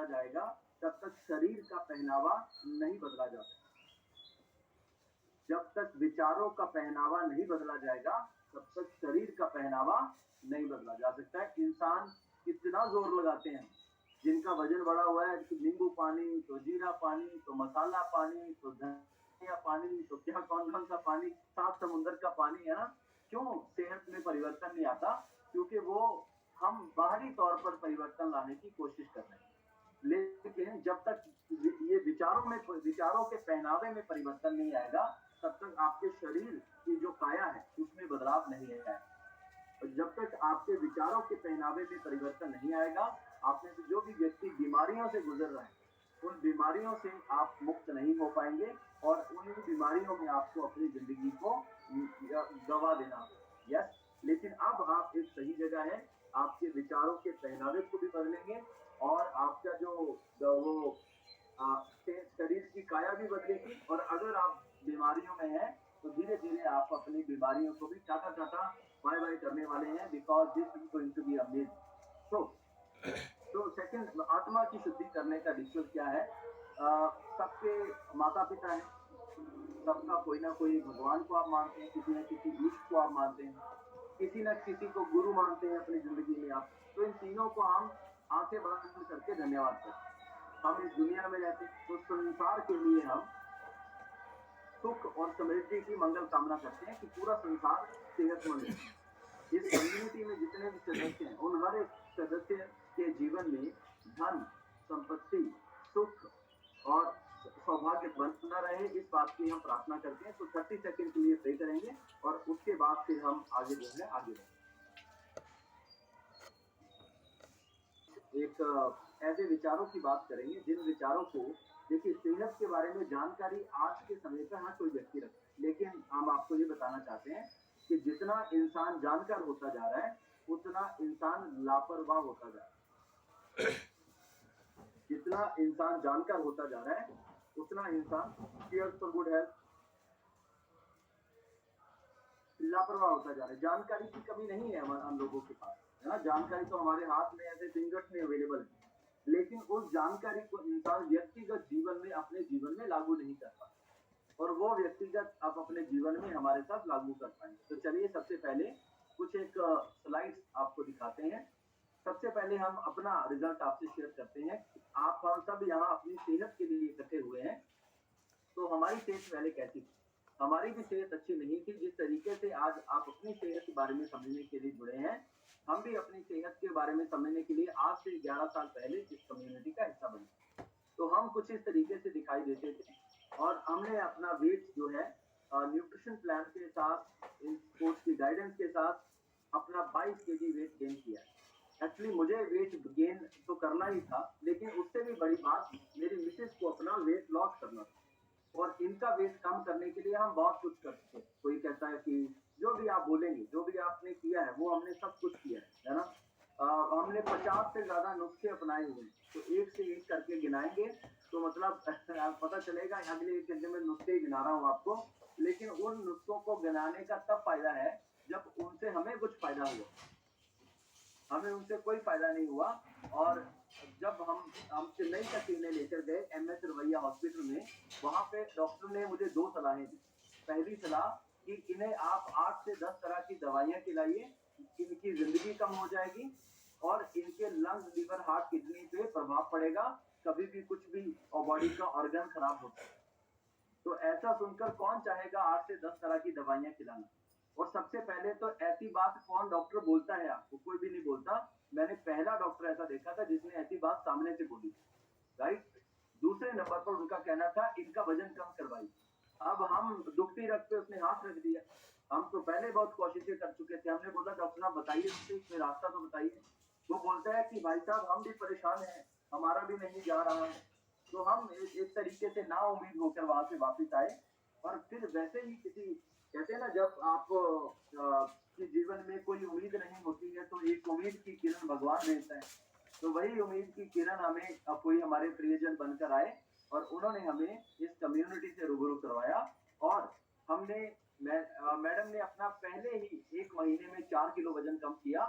बदला जाएगा, तब तक शरीर का पहनावा नहीं बदला जा सकता। जब तक विचारों का पहनावा नहीं बदला जाएगा, तब तक शरीर का पहनावा नहीं बदला जा सकता है। इंसान कितना जोर लगाते हैं, जिनका वजन बढ़ा हुआ है, तो नींबू पानी, तो जीरा पानी, तो मसाला पानी, तो धनिया पानी, तो क्या कौन-कौन सा पानी, सात समुंदर का पानी, है ना? क्यों सेहत में परिवर्तन नहीं आता? क्योंकि वो हम बाहरी तौर पर परिवर्तन लाने की कोशिश कर रहे हैं। लेकिन जब तक ये विचारों के पहनावे में परिवर्तन नहीं आएगा, तब तक आपके शरीर की जो काया है, उसमें बदलाव नहीं आएगा। और जब तक आपके विचारों के पहनावे में परिवर्तन नहीं आएगा, आप में से जो भी व्यक्ति बीमारियों से गुजर रहे हैं, उन बीमारियों से आप मुक्त नहीं हो पाएंगे और उन बीमारियों में आपको अपनी जिंदगी को गवा देना। यस, लेकिन अब आप एक सही जगह है, आपके विचारों के पहनावे को भी बदलेंगे और आपका जो वो शरीर की काया भी बदलेगी। और अगर आप बीमारियों में हैं, तो धीरे-धीरे आप अपनी बीमारियों को भी टाटा-टाटा, बाय-बाय करने वाले हैं, because this is going to be amazing. So तो सेकंड, आत्मा की शुद्धि करने का रिचुअल क्या है? सबके माता-पिता हैं, सबका कोई ना कोई भगवान को आप मानते हैं, किसी न किसी ईष्ट को आप मानते हैं, किसी न किसी को गुरु मानते हैं अपनी ज़िंदगी में आप। तो इन तीनों को हम आँखें बंद करके धन्यवाद करते हैं। हम इस दुनिया में रहते हैं, तो संसार के लिए हम सुख और समृद्धि की मंगल कामना करते हैं कि पूरा संसार सेहतमंद है। इस कम्युनिटी में जितने भी सदस्य हैं, उन हर एक सदस्य के जीवन में धन, संपत्ति, सुख और सौभाग्य बना रहे, इस बात की हम प्रार्थना करते हैं। तो 30 सेकंड के लिए प्रे करेंगे और उसके बाद फिर हम आगे जो है आगे बढ़ेंगे। एक ऐसे विचारों की बात करेंगे जिन विचारों को, देखिए, सेहत के बारे में जानकारी आज के समय पे हर कोई व्यक्ति रखता है, लेकिन हम आपको ये बताना चाहते हैं कि जितना इंसान जानकार होता जा रहा है, उतना इंसान लापरवाह होता जा रहा है। जितना इंसान जानकार होता जा रहा है, उतना इंसान चीयर्स फॉर गुड हेल्थ लापरवाह होता जा रहा है। जानकारी की कमी नहीं है हम लोगों के पास, है ना? जानकारी तो हमारे हाथ में ऐसे फिंगर्स में अवेलेबल है, लेकिन उस जानकारी को इंसान व्यक्तिगत जीवन में, अपने जीवन में लागू नहीं कर पाता, और वो व्यक्तिगत आप अपने जीवन में हमारे साथ लागू कर पाएंगे। तो चलिए, सबसे पहले कुछ एक स्लाइड्स आपको दिखाते हैं। सबसे पहले हम अपना रिजल्ट आपसे शेयर करते हैं। आप हम सब यहाँ अपनी सेहत के लिए इकट्ठे हुए हैं। तो हमारी सेहत पहले कैसी थी? हमारी भी सेहत अच्छी नहीं थी। जिस तरीके से आज आप अपनी सेहत के बारे में समझने के लिए जुड़े हैं, हम भी अपनी सेहत के बारे में समझने के लिए आज से 11 साल पहले इस कम्युनिटी का हिस्सा बने। तो हम कुछ इस तरीके से दिखाई देते थे और हमने अपना वेट जो है न्यूट्रिशन प्लान के साथ, इन कोच की गाइडेंस के साथ अपना 22 केजी वेट गेन किया। एक्चुअली मुझे वेट गेन तो करना ही था, लेकिन उससे भी बड़ी बात मेरी मिसेस को अपना वेट लॉस करना था। और इनका वेट कम करने के लिए हम बहुत कुछ करते हैं। कोई कहता है कि जो भी आप बोलेंगे, जो भी आपने किया है, वो हमने सब कुछ किया है ना? हमने 50 से ज्यादा नुस्खे अपनाए हुए हैं। तो एक से एक करके गिनाएंगे, तो मतलब पता चलेगा। अगले एक घंटे में नुस्खे गिना रहा हूँ आपको, लेकिन उन नुस्खों को गिनाने का तब फायदा है जब उनसे हमें कुछ फायदा हुआ। हमें उनसे कोई फायदा नहीं हुआ। और जब हम चेन्नई का टीम लेकर गए MS रवैया हॉस्पिटल में, वहां पे डॉक्टर ने मुझे 2 सलाहें दी। पहली सलाह कि इन्हें आप 8 से 10 तरह की दवाइयां खिलाइए, इनकी जिंदगी कम हो जाएगी और इनके लंग्स, लीवर, हार्ट, किडनी पे प्रभाव पड़ेगा। कभी भी कुछ भी बॉडी का ऑर्गन खराब होता है। तो ऐसा सुनकर कौन चाहेगा 8 से 10 तरह की दवाइयां खिलाना? और सबसे पहले तो ऐसी बात कौन डॉक्टर बोलता है आपको? कोई भी नहीं बोलता। मैंने पहला डॉक्टर ऐसा देखा था जिसने ऐसी बात सामने से बोली, राइट? दूसरे नंबर पर उनका कहना था इनका वजन कम करवाइए। अब हम दुखती रख पे उसने हाथ रख दिया। हम तो पहले बहुत कोशिशें कर चुके थे। हमने बोला डॉक्टर साहब बताइए, इसमें रास्ता तो बताइए। वो बोलता है कि भाई साहब हम भी परेशान हैं, हमारा भी नहीं जा रहा है। तो हम एक तरीके से ना उम्मीद होकर वहां से वापिस आए। और फिर वैसे ही किसी, कहते हैं ना, जब आप के जीवन में कोई उम्मीद नहीं होती है, तो एक उम्मीद की किरण भगवान देता है। तो वही उम्मीद की किरण हमें कोई हमारे प्रियजन बनकर आए और उन्होंने हमें इस कम्युनिटी से रूबरू करवाया। और हमने मैडम ने अपना पहले ही 1 महीने में 4 किलो वजन कम किया।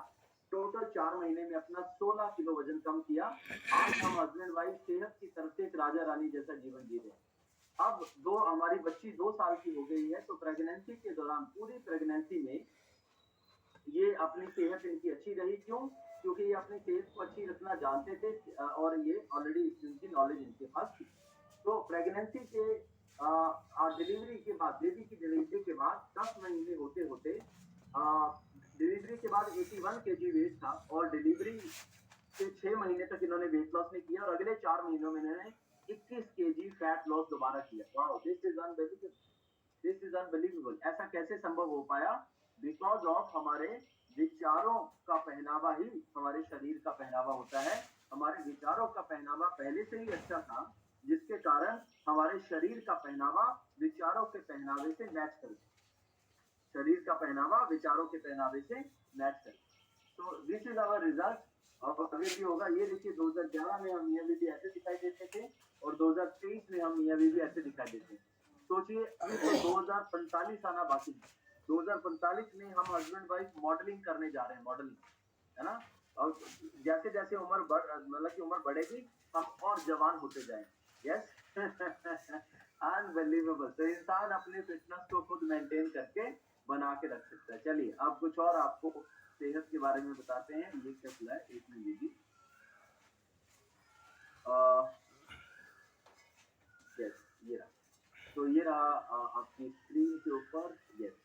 टोटल 4 महीने में अपना 16 किलो वजन कम किया। आज हम हस्बैंड वाइफ सेहत की तरफ से एक राजा रानी जैसा जीवन जी रहे हैं। अब दो हमारी बच्ची 2 साल की हो गई है, तो प्रेगनेंसी के दौरान पूरी प्रेगनेंसी में ये अपनी सेहत इनकी अच्छी रही। क्यों? क्योंकि ये अपनी सेहत को अच्छी रखना जानते थे, और ये ऑलरेडी इनकी नॉलेज इनके पास थी। तो प्रेगनेंसी के डिलीवरी के बाद, बेबी की डिलीवरी के बाद 10 महीने होते होते, डिलीवरी के बाद 81 केजी वेट था, और डिलीवरी के 6 महीने तक इन्होंने वेट लॉस नहीं किया, और अगले 4 महीनों में इन्होंने 21 केजी फैट लॉस दोबारा किया। Wow, this is unbelievable. ऐसा कैसे संभव हो पाया? बिकॉज ऑफ हमारे विचारों का पहनावा ही हमारे शरीर का पहनावा होता है। हमारे विचारों का पहनावा पहले से ही अच्छा था, जिसके कारण हमारे शरीर का पहनावा विचारों के पहनावे से मैच कर गया। शरीर का पहनावा विचारों के पहनावे से मैच कर। तो दिस इज आवर रिजल्ट। अब आगे भी होगा। ये देखिए, 2011 में हम मियाँ बीबी ऐसे दिखाई देते थे, और 2023 में हम मियाँ बीबी ऐसे दिखाई देते हैं। सोचिए, अभी तो 2045 आना बाकी है। 2045 में हम हस्बैंड वाइफ मॉडलिंग करने जा रहे हैं, मॉडलिंग, है ना? और जैसे जैसे मतलब की उम्र बढ़ेगी, हम और जवान होते जाएंगे। Yes, unbelievable. तो इंसान अपने फिटनेस को खुद मेंटेन करके बना के रख सकता है। चलिए, अब कुछ और आपको सेहत के बारे में बताते हैं। ये क्या खुला है? एक मिनट दीजिए। यस, ये रहा। तो ये रहा आपकी स्क्रीन के ऊपर। यस,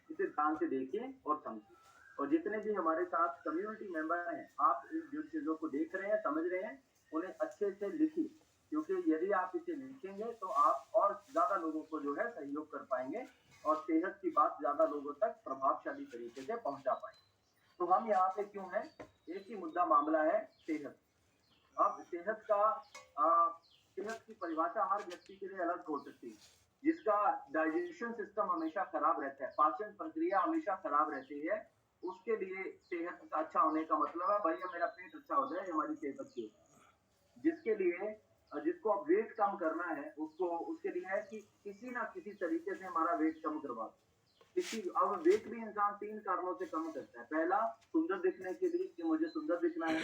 इसे ध्यान से देखिए और समझिए। और जितने भी हमारे साथ कम्युनिटी मेंबर हैं, आप इन जिन चीजों को देख रहे हैं, समझ रहे हैं, उन्हें अच्छे से लिखिए, क्योंकि यदि आप इसे लिखेंगे तो आप और ज्यादा लोगों को जो है सहयोग कर पाएंगे, और सेहत की बात ज्यादा लोगों तक प्रभावशाली तरीके से पहुंचा पाएंगे। तो हम यहाँ पे क्यों हैं? एक ही मुद्दा मामला है, सेहत। अब सेहत की परिभाषा हर व्यक्ति के लिए अलग हो सकती है। जिसका डाइजेशन सिस्टम हमेशा खराब रहता है, पाचन प्रक्रिया हमेशा खराब रहती है, उसके लिए सेहत का अच्छा होने का मतलब है भैया मेरा पेट अच्छा हो जाए, हमारी सेहत अच्छी हो जाए। जिसके लिए जिसको अब वेट कम करना है, उसको उसके लिए है कि किसी ना किसी तरीके से हमारा वेट कम करवा दो। किसी अब वेट भी इंसान 3 कारणों से कम करता है। पहला, सुंदर दिखने के लिए कि मुझे सुंदर दिखना है।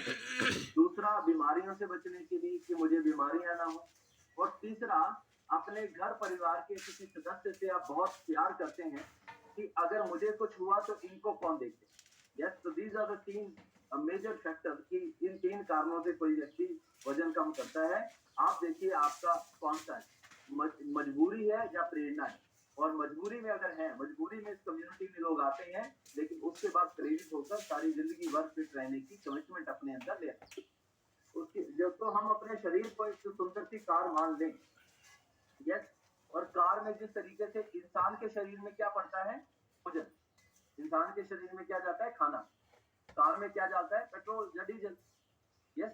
दूसरा, बीमारियों से बचने के लिए कि मुझे बीमारियां ना हो। और तीसरा, अपने घर परिवार के किसी सदस्य से आप बहुत प्यार करते हैं कि अगर मुझे कुछ हुआ तो इनको कौन देखे। यस, तो these are the 3 major factor कि इन 3 कारणों से कोई व्यक्ति वजन कम करता है। आप देखिए आपका कौन सा है, मजबूरी है या प्रेरणा है? और मजबूरी में अगर है, मजबूरी में इस कम्युनिटी में लोग आते हैं, लेकिन उसके बाद प्रेरित होकर सारी जिंदगी भर फिट रहने की कमिटमेंट अपने अंदर ले आते हैं। उसकी जब तो हम अपने शरीर को एक सुंदर सी कार मान लें। यस, और कार में जिस तरीके से इंसान के शरीर में क्या पड़ता है? भोजन। इंसान के शरीर में क्या जाता है? खाना। कार में क्या जाता है? पेट्रोल या डीजल। यस,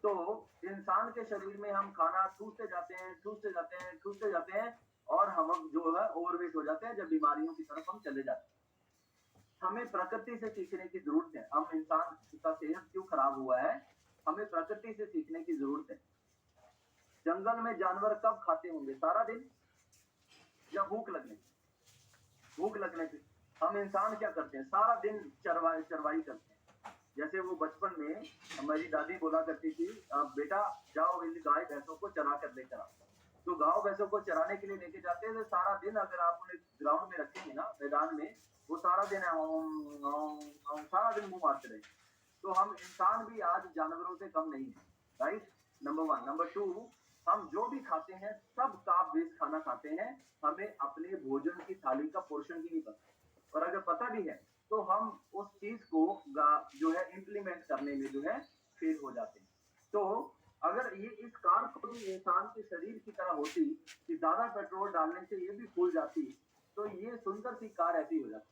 तो इंसान के शरीर में हम खाना ठूसते जाते हैं, ठूसते जाते हैं, ठूसते जाते हैं, और हम जो है ओवरवेट हो जाते हैं, जब बीमारियों की तरफ हम चले जाते हैं। हमें प्रकृति से सीखने की जरूरत है। हम इंसान का सेहत क्यों खराब हुआ है? हमें प्रकृति से सीखने की जरूरत है। जंगल में जानवर कब खाते होंगे? सारा दिन, या भूख लगने की? भूख लगने की। हम इंसान क्या करते हैं? सारा दिन चरवाई करते हैं। जैसे वो बचपन में हमारी दादी बोला करती थी, बेटा जाओ इन गाय भैंसों को चरा कर लेकर आओ। तो गाँव भैंसों को चराने के लिए लेके जाते हैं, तो सारा दिन अगर आप उन्हें ग्राउंड में रखेंगे ना, मैदान में, वो सारा दिन सारा दिन मुंह मारते रहेंगे। तो हम इंसान भी आज जानवरों से कम नहीं है। Right, number 1। नंबर 2, हम जो भी खाते हैं सब काप बेस्ड खाना खाते हैं। हमें अपने भोजन की थाली का पोर्शन ही नहीं पता, और अगर पता भी है तो हम उस चीज को जो है इम्प्लीमेंट करने में जो है फेल हो जाते हैं। तो अगर ये इस कार को भी इंसान के शरीर की तरह होती कि ज्यादा पेट्रोल डालने से ये भी फूल जाती, तो ये सुंदर सी कार ऐसी हो जाती,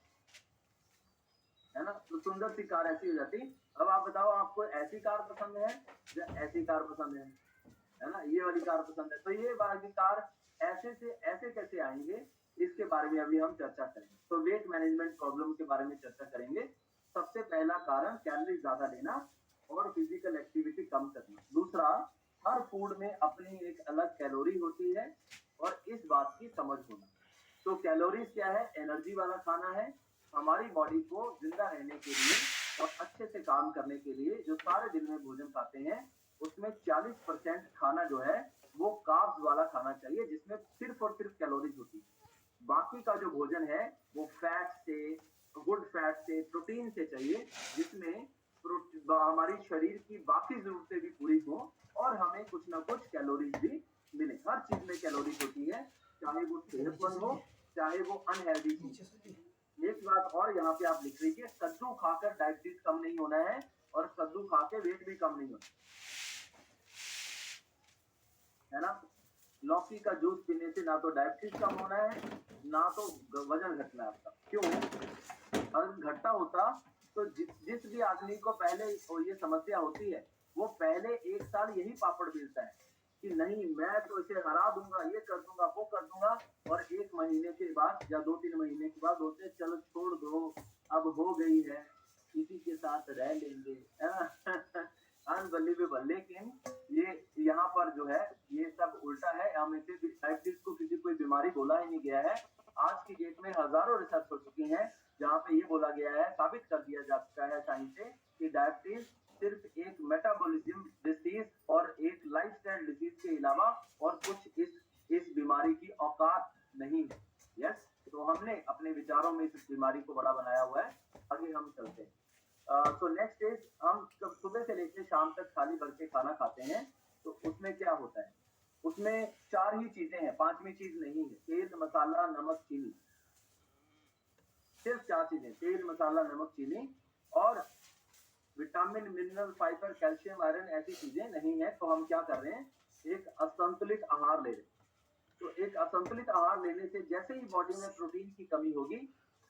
है ना? तो सुंदर सी कार ऐसी हो जाती। अब आप बताओ, आपको ऐसी कार पसंद है या ऐसी कार पसंद है ना? ये वाली कार पसंद है, तो ये वाली कार ऐसे से ऐसे कैसे आएंगे, इसके बारे में अभी हम चर्चा करेंगे। तो वेट मैनेजमेंट प्रॉब्लम के बारे में चर्चा करेंगे। सबसे पहला कारण कैलोरी ज्यादा लेना और फिजिकल एक्टिविटी कम करना। दूसरा, हर फूड में अपनी एक अलग कैलोरी होती है, और इस बात की समझ होना। तो कैलोरीज क्या है? एनर्जी वाला खाना है, हमारी बॉडी को जिंदा रहने के लिए और अच्छे से काम करने के लिए जो सारे दिन में भोजन खाते हैं, उसमें 40% खाना जो है, वो कार्ब्स वाला खाना चाहिए, जिसमें सिर्फ़ और सिर्फ़ कैलोरीज़ होती है। बाकी का जो भोजन है, वो फैट से, गुड फैट से, प्रोटीन से चाहिए, जिसमें हमारी शरीर की बाकी ज़रूरतें भी पूरी हों और हमें कुछ ना कुछ कैलोरीज़ भी मिले। हर चीज़ में कैलोरीज़ होती है, चाहे वो नीचे सेहतमंद से हो, लिए, चाहे वो अनहेल्दी हो। नीचे से लिए। एक बात और यहाँ पे आप लिख लीजिए, कद्दू खाकर डायबिटीज़ कम नहीं होना है और कद्दू खा के वेट भी कम नहीं होना है ना? लौकी का जूस पीने से ना तो डायबिटीज़ कम होना है, ना तो वज़न घटना है आपका। क्यों? अगर घटता होता तो जिस जिस भी आदमी को पहले ये समस्या होती है, वो पहले 1 साल यही पापड़ बेलता है कि नहीं मैं तो इसे हरा दूँगा, ये कर दूँगा, वो कर दूँगा और 1 महीने के बाद या 2-3 महीने के बाद बोलते हैं चलो छोड़ दो, अब हो गई है, इसी के साथ रह लेंगे, है ना? अनबिलीवेबल लेकिन ये यहाँ पर जो है, ये सब उल्टा है, हम इसे डायबिटीज़ को किसी कोई बीमारी बोला ही नहीं गया है। आज की डेट में हज़ारों रिसर्च हो चुकी हैं, जहाँ पे ये बोला गया है, साबित कर दिया जा चुका है साइंस से कि डायबिटीज सिर्फ एक मेटाबॉलिज्म डिसीज और एक लाइफस्टाइल डिसीज के अलावा और कुछ इस बीमारी की औकात नहीं है। यस, तो हमने अपने विचारों में इस बीमारी को बड़ा बनाया हुआ है। आगे हम चलते हैं। तो नेक्स्ट इज हम जब सुबह से लेकर शाम तक थाली भर के खाना खाते हैं, तो उसमें क्या होता है? उसमें 4 ही चीजें हैं, 5वीं चीज नहीं है। तेल, मसाला, नमक, चीनी। सिर्फ 4 चीजें, तेल, मसाला, नमक, चीनी और vitamin, mineral, fibre, calcium, iron ऐसी चीजें नहीं है। तो हम क्या कर रहे हैं? एक असंतुलित आहार ले रहे हैं। तो एक असंतुलित आहार लेने से जैसे ही बॉडी में प्रोटीन की कमी होगी,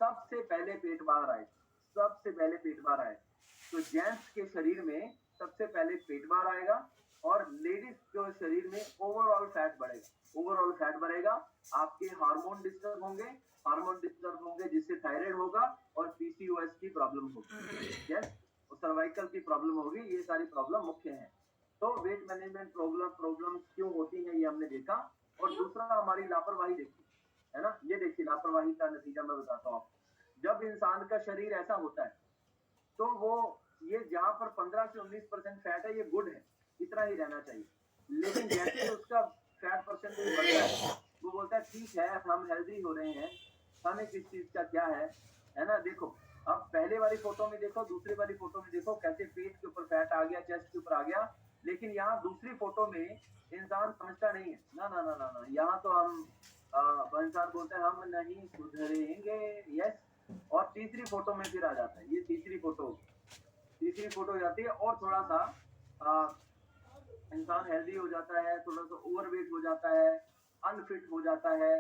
सबसे पहले पेट बाहर आएगा, सबसे पहले पेट बाहर आएगा। तो जेंट्स के शरीर में सबसे पहले पेट बाहर आएगा और लेडीज के शरीर में ओवरऑल फैट बढ़ेगा। ओवरऑल फैट बढ़ेगा, आपके हार्मोन डिस्टर्ब होंगे, हार्मोन डिस्टर्ब होंगे जिससे थायराइड होगा और पीसीओएस की प्रॉब्लम होगी। यस, सर्वाइकल की प्रॉब्लम होगी। ये सारी प्रॉब्लम मुख्य है। तो वेट मैनेजमेंट प्रॉब्लम क्यों होती है, ये हमने देखा। और दूसरा हमारी लापरवाही देखी, है ना? ये देखिए लापरवाही का नतीजा मैं बताता हूँ आपको। जब इंसान का शरीर ऐसा होता है, तो वो ये जहाँ पर 15 से 19% फैट है, ये गुड है, इतना ही रहना चाहिए। लेकिन जैसे ही उसका फैट परसेंटेज बढ़ता है, वो बोलता है ठीक है, हम हेल्दी हो रहे हैं, हमें किस चीज़ का क्या है ना? देखो, अब पहले वाली फ़ोटो में देखो, दूसरी वाली फ़ोटो में देखो, कैसे पेट के ऊपर फैट आ गया, चेस्ट के ऊपर आ गया। लेकिन यहाँ दूसरी फ़ोटो में इंसान समझता नहीं है। ना, ना, ना, ना, ना, यहाँ तो इंसान बोलता है हम नहीं सुधरेंगे, यस। और तीसरी फ़ोटो में फिर आ जाता है, ये तीसरी फोटो हो जाती है और थोड़ा सा इंसान हेल्दी हो जाता है, थोड़ा सा ओवरवेट हो जाता है, अनफिट हो जाता है,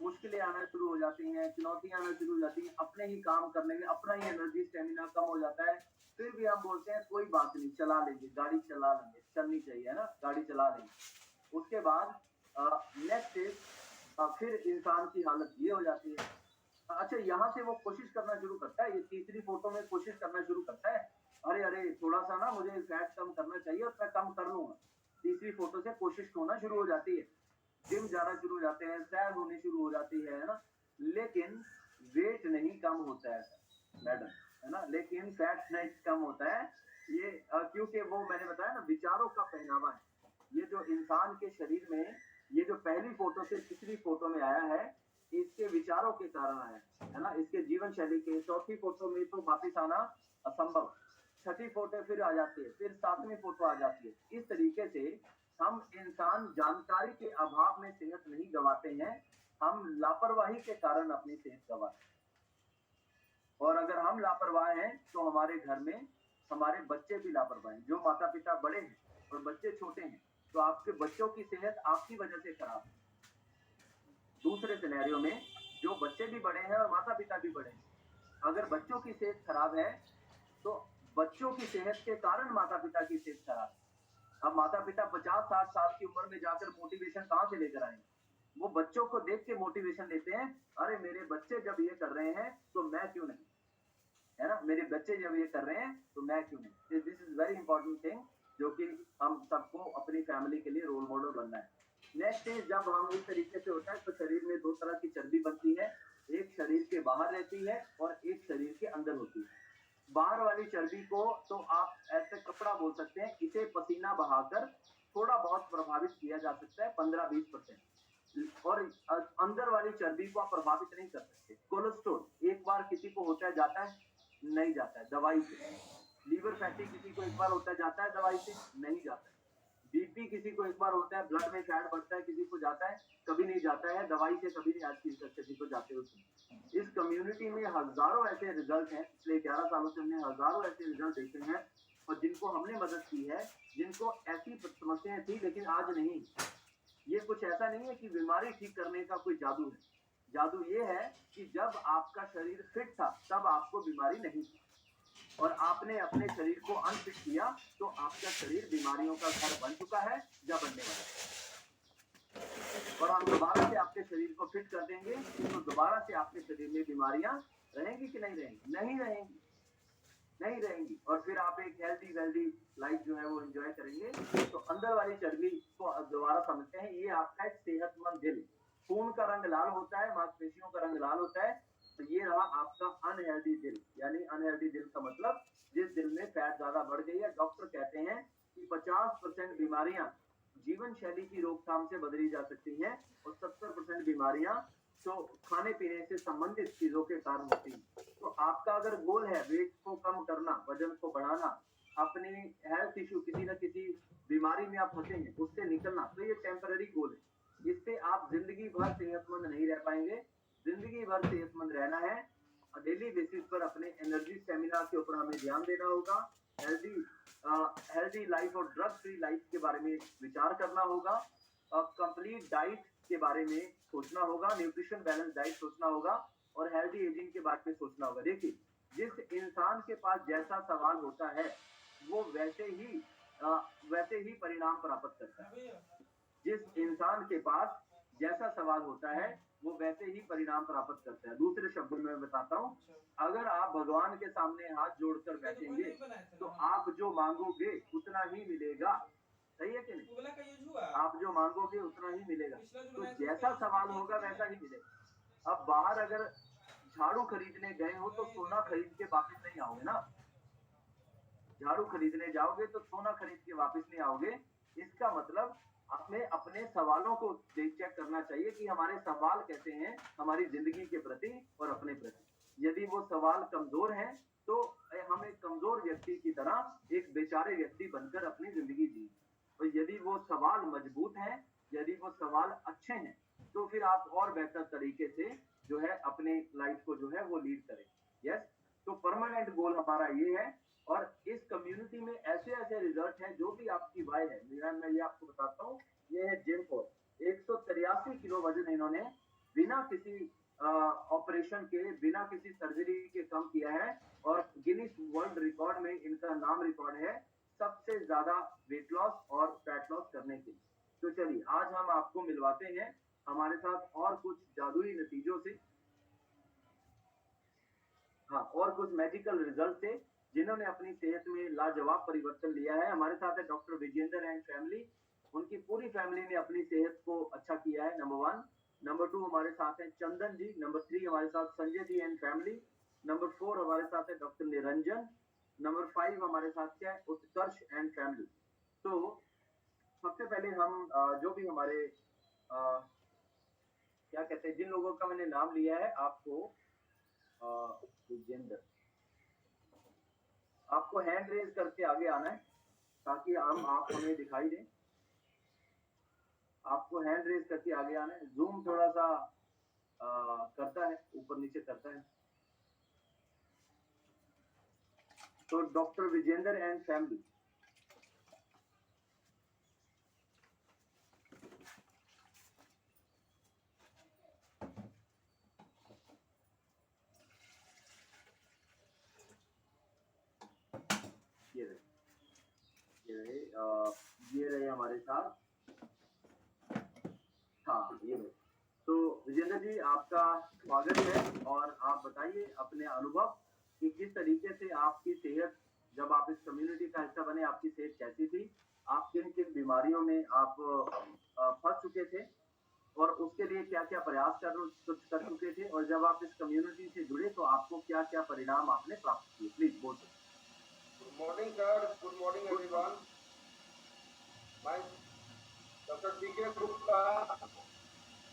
मुश्किलें आना शुरू हो जाती हैं, चुनौतियां आना शुरू हो जाती हैं, अपने ही काम करने में अपना ही एनर्जी स्टेमिना कम हो जाता है। फिर भी हम बोलते हैं कोई बात नहीं, चला लेंगे, गाड़ी चला लेंगे, चलनी चाहिए, है ना? गाड़ी चला लेंगे। उसके बाद नेक्स्ट इज फिर इंसान की हालत ये हो जाती है। अच्छा, यहाँ से वो कोशिश करना शुरू करता है, ये तीसरी फोटो में कोशिश करना शुरू करता है, अरे अरे थोड़ा सा ना मुझे फैट कम करना चाहिए और मैं कम कर लूंगा। तीसरी फोटो से कोशिश होना शुरू हो जाती है, जिम जाना शुरू हो जाते हैं, सैर होनी शुरू हो जाती है ना? लेकिन वेट नहीं कम होता है मैडम, है ना? लेकिन फैट नहीं कम होता है। ये क्योंकि वो मैंने बताया ना, विचारों का पहनावा है। ये जो इंसान के शरीर में, ये जो पहली फोटो से तीसरी फोटो में आया है, इसके विचारों के कारण आया है ना? इसके जीवन शैली के। चौथी फोटो में तो वापिस आना असंभव, छठी फोटो फिर आ जाती है, फिर 7वीं फोटो आ जाती है। इस तरीके से हम इंसान जानकारी के अभाव में सेहत नहीं गंवाते हैं, हम लापरवाही के कारण अपनी सेहत गंवाते हैं। और अगर हम लापरवाह हैं, तो हमारे घर में हमारे बच्चे भी लापरवाह हैं। जो माता-पिता बड़े हैं और बच्चे छोटे हैं, तो आपके बच्चों की सेहत आपकी वजह से खराब है। दूसरे सिनेरियो में जो बच्चे भी बड़े हैं और माता-पिता भी बड़े हैं, अगर बच्चों की सेहत खराब है, तो बच्चों की सेहत के कारण माता-पिता की सेहत खराब है। अब माता-पिता 50-60 साल की उम्र में जाकर मोटिवेशन कहाँ से लेकर आएँगे? वो बच्चों को देख के मोटिवेशन लेते हैं, अरे मेरे बच्चे जब ये कर रहे हैं, तो मैं क्यों नहीं? है ना? मेरे बच्चे जब ये कर रहे हैं, तो मैं क्यों नहीं? This is very important thing, जो कि हम सबको अपनी फैमिली के लिए रोल मॉडल बनना है। नेक्स्ट इज़ जब हम इस तरीके से होता है, तो शरीर में 2 तरह की चर्बी बनती है, एक शरीर के बाहर रहती है और एक शरीर के अंदर होती है। बाहर वाली चर्बी को तो आप ऐसे कपड़ा बोल सकते हैं, इसे पसीना बहाकर थोड़ा बहुत प्रभावित किया जा सकता है, 15-20%। और अंदर वाली चर्बी को आप प्रभावित नहीं कर सकते। कोलेस्ट्रॉल एक बार किसी को होता है, जाता है? नहीं जाता है, दवाई से। लीवर फैटी किसी को एक बार होता है, जाता है दवाई से? नहीं जाता है। बीपी किसी को एक बार होता है, ब्लड में फैट बढ़ता है, किसी को जाता है? कभी नहीं जाता है, दवाई से कभी नहीं आज किसी को जाते हुए सुना। इस कम्युनिटी में हज़ारों ऐसे रिज़ल्ट हैं, पिछले 11 सालों से हमने हज़ारों ऐसे रिज़ल्ट देखे हैं और जिनको हमने मदद की है, जिनको ऐसी समस्याएँ थी लेकिन आज नहीं। ये कुछ ऐसा नहीं है कि बीमारी ठीक करने का कोई जादू है। जादू ये है कि जब आपका शरीर फिट था, तब आपको बीमारी नहीं थी और आपने अपने शरीर को अनफिट किया, तो आपका शरीर बीमारियों का घर बन चुका है या बनने वाला है। और हम दोबारा से आपके शरीर को फिट कर देंगे, तो दोबारा से आपके शरीर में बीमारियां रहेंगी कि नहीं रहेंगी? नहीं रहेंगी, नहीं रहेंगी। और फिर आप एक हेल्दी वेल्दी लाइफ जो है वो एंजॉय करेंगे। तो अंदर वाली चर्बी को दोबारा समझते हैं, ये आपका एक सेहतमंद दिल। खून का रंग लाल होता है, मांसपेशियों का रंग लाल होता है, तो ये रहा आपका अनहेल्दी दिल। यानी अनहेल्दी दिल का मतलब जिस दिल में फैट ज्यादा बढ़ गई है। डॉक्टर कहते हैं कि 50% बीमारियां जीवन शैली की रोकथाम से बदली जा सकती हैं और 70% बीमारियां तो खाने पीने से संबंधित चीजों के कारण होती हैं। तो आपका अगर गोल है वेट को कम करना, वजन को बढ़ाना, अपनी हेल्थ इशू किसी न किसी बीमारी में आप फंसे हैं, उससे निकलना, तो ये टेम्पररी गोल है। इससे आप जिंदगी भर सेहतमंद नहीं रह पाएंगे। जिंदगी भर सेहतमंद रहना है, डेली बेसिस पर अपने एनर्जी स्टेमिना के ऊपर हमें ध्यान देना होगा। हेल्दी हेल्दी लाइफ और ड्रग फ्री लाइफ के बारे में विचार करना होगा। कंप्लीट डाइट के बारे में सोचना होगा, न्यूट्रिशन बैलेंस डाइट सोचना होगा और हेल्दी एजिंग के बारे में सोचना होगा। देखिए, जिस इंसान के पास जैसा सवाल होता है, वो अ, वैसे ही परिणाम प्राप्त करता है। जिस इंसान के पास जैसा सवाल होता है, वो वैसे ही परिणाम प्राप्त करता है। दूसरे शब्दों में मैं बताता हूँ, अगर आप भगवान के सामने हाथ जोड़कर बैठेंगे, तो आप जो मांगोगे उतना ही मिलेगा। सही है कि नहीं? वो वाला का यूज हुआ। आप जो मांगोगे उतना ही मिलेगा। पिछला जो तो बनाया था उसका जैसा यूज सवाल किए होगा कि नहीं वैसा आप? ही मिलेगा। अब बाहर अगर झाड़ू खरीदने गए हो तो नहीं सोना देखे। खरीद के वापस नहीं आओगे ना। झाड़ू खरीदने जाओगे तो सोना खरीद के वापस नहीं आओगे। इसका मतलब हमें अपने सवालों को देख चेक करना चाहिए कि हमारे सवाल कैसे हैं हमारी जिंदगी के प्रति और अपने प्रति। यदि वो सवाल कमजोर हैं, तो हम एक कमजोर व्यक्ति की तरह एक बेचारे व्यक्ति बनकर अपनी जिंदगी जी। और यदि वो सवाल मजबूत हैं, यदि वो सवाल अच्छे हैं, तो फिर आप और बेहतर तरीके से जो है अपने लाइफ को जो है वो लीड करें। यस। तो परमानेंट गोल हमारा ये है। और इस कम्युनिटी में ऐसे-ऐसे रिजल्ट हैं जो भी आपकी वाय है। मेरा मैं ये आपको बताता हूँ, ये है जिम कोच। 183 किलो वज़न इन्होंने बिना किसी ऑपरेशन के, बिना किसी सर्जरी के कम किया है और गिनीज वर्ल्ड रिकॉर्ड में इनका नाम रिकॉर्ड है सबसे ज़्यादा वेट लॉस और फैट लॉस करने के लिए। तो चलिए, आज हम आपको मिलवाते हैं हमारे साथ और कुछ जादुई नतीजों से। हाँ, और कुछ मेडिकल रिजल्ट थे जिन्होंने अपनी सेहत में लाजवाब परिवर्तन लिया है। हमारे साथ है डॉक्टर विजेंद्र एंड फैमिली। उनकी पूरी फैमिली ने अपनी सेहत को अच्छा किया है, नंबर वन। नंबर टू हमारे साथ है चंदन जी। नंबर थ्री हमारे साथ Sanjay ji and family. Number four हमारे साथ है डॉक्टर निरंजन। नंबर फाइव हमारे साथ क्या है, उत्कर्ष एंड फैमिली। तो सबसे पहले हम जो भी हमारे क्या कहते हैं, जिन लोगों का मैंने नाम लिया है, आपको विजेंद्र, आपको हैंड रेज करके आगे आना है ताकि हम आप हमें दिखाई दें। आपको हैंड रेज करके आगे आना है। जूम थोड़ा सा करता है, ऊपर नीचे करता है। तो डॉक्टर विजेंद्र एंड फैमिली। ये रहे, ये रहे, ये रहे हमारे साथ। हाँ, ये रहे। तो विजेंद्र जी, आपका स्वागत है और आप बताइए अपने अनुभव कि किस तरीके से आपकी सेहत, जब आप इस कम्युनिटी का हिस्सा बने, आपकी सेहत कैसी थी? आप किन-किन बीमारियों में आप फँस चुके थे? और उसके लिए क्या-क्या प्रयास कर चुके थे और जब आप इस कम्युनिटी से जुड़े तो आपको क्या-क्या परिणाम आपने प्राप्त किए? प्लीज़ बोलिए। Good morning sir, good morning good everyone. मैं डॉक्टर पीके गुप्ता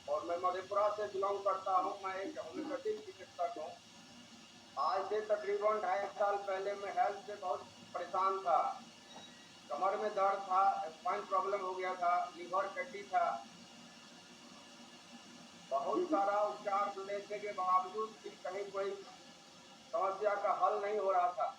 और मैं मधेपुरा से बिलोंग करता हूँ। मैं एक होम्योपैथिक चिकित्सक हूँ। आज से तकरीबन 2.5 साल पहले मैं हेल्थ से बहुत परेशान था। कमर में दर्द था, स्पाइन प्रॉब्लम हो गया था, लीवर फैटी था। जी, बहुत जी। सारा उपचार लेने के बावजूद भी कहीं कोई समस्या का हल नहीं हो रहा था।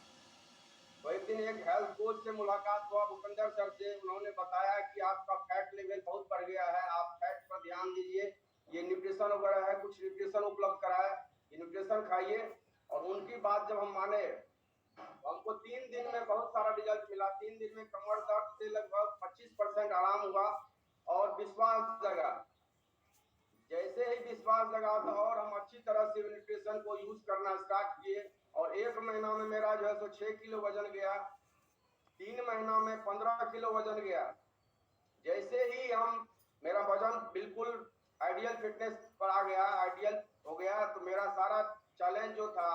तो एक दिन एक हेल्थ कोच से मुलाकात हुआ, भूपेंद्र सर से। उन्होंने बताया कि आपका फैट लेवल बहुत बढ़ गया है, आप फैट पर ध्यान दीजिए, ये न्यूट्रिशन वगैरह है, कुछ न्यूट्रिशन उपलब्ध कराया, ये न्यूट्रिशन खाइए। और उनकी बात जब हम माने तो हमको 3 दिन में बहुत सारा रिजल्ट मिला। 3 दिन में कमर दर्द से लगभग 25% आराम हुआ और विश्वास जगा। जैसे ही विश्वास जगा था और हम अच्छी तरह से न्यूट्रिशन को यूज करना स्टार्ट किए और 1 महीना में मेरा जो है सो 6 किलो वजन गया। 3 महीना में 15 किलो वजन गया। जैसे ही हम मेरा वजन बिल्कुल आइडियल फिटनेस पर आ गया, आइडियल हो गया, तो मेरा सारा चैलेंज जो था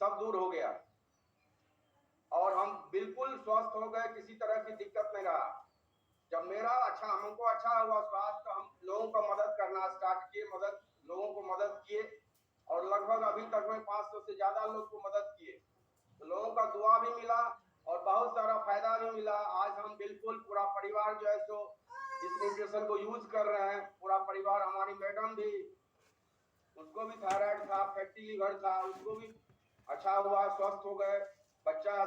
सब दूर हो गया और हम बिल्कुल स्वस्थ हो गए, किसी तरह की दिक्कत नहीं रहा। जब मेरा हमको अच्छा हुआ स्वास्थ्य, तो हम लोगों को मदद करना स्टार्ट किए, लोगों को मदद किए और लगभग अभी तक में 500 से ज्यादा लोग को मदद किए। तो लोगों का दुआ भी मिला और बहुत सारा फायदा भी मिला। आज हम बिल्कुल पूरा परिवार जो है सो इस न्यूट्रिशन को यूज कर रहे हैं। पूरा परिवार, हमारी मैडम भी, उसको भी थायराइड था, फैटी लीवर था, उसको भी अच्छा हुआ, स्वस्थ हो गए। बच्चा है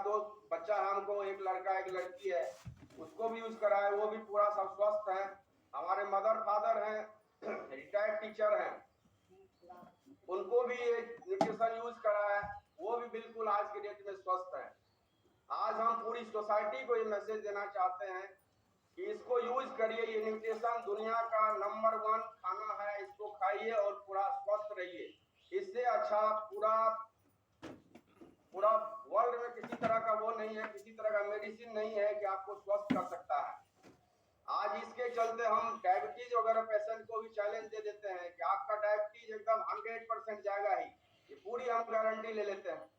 हमको, एक लड़का एक लड़की है, उसको भी यूज कराए, वो भी पूरा सब स्वस्थ है। हमारे मदर फादर हैं, रिटायर्ड टीचर हैं, उनको भी न्यूट्रिशन यूज कराया, वो भी बिल्कुल आज के डेट में स्वस्थ है। आज हम पूरी सोसाइटी को ये मैसेज देना चाहते हैं कि इसको यूज करिए। ये न्यूट्रिशन दुनिया का नंबर 1 खाना है, इसको खाइए और पूरा स्वस्थ रहिए। इससे अच्छा पूरा पूरा वर्ल्ड में किसी तरह का वो नहीं है, किसी तरह का मेडिसिन नहीं है कि आपको स्वस्थ कर सकता है। आज इसके चलते हम डायबिटीज वगैरह पेशेंट को भी चैलेंज दे देते हैं कि आपका डायबिटीज एकदम 100% जाएगा ही, ये पूरी हम गारंटी ले लेते हैं।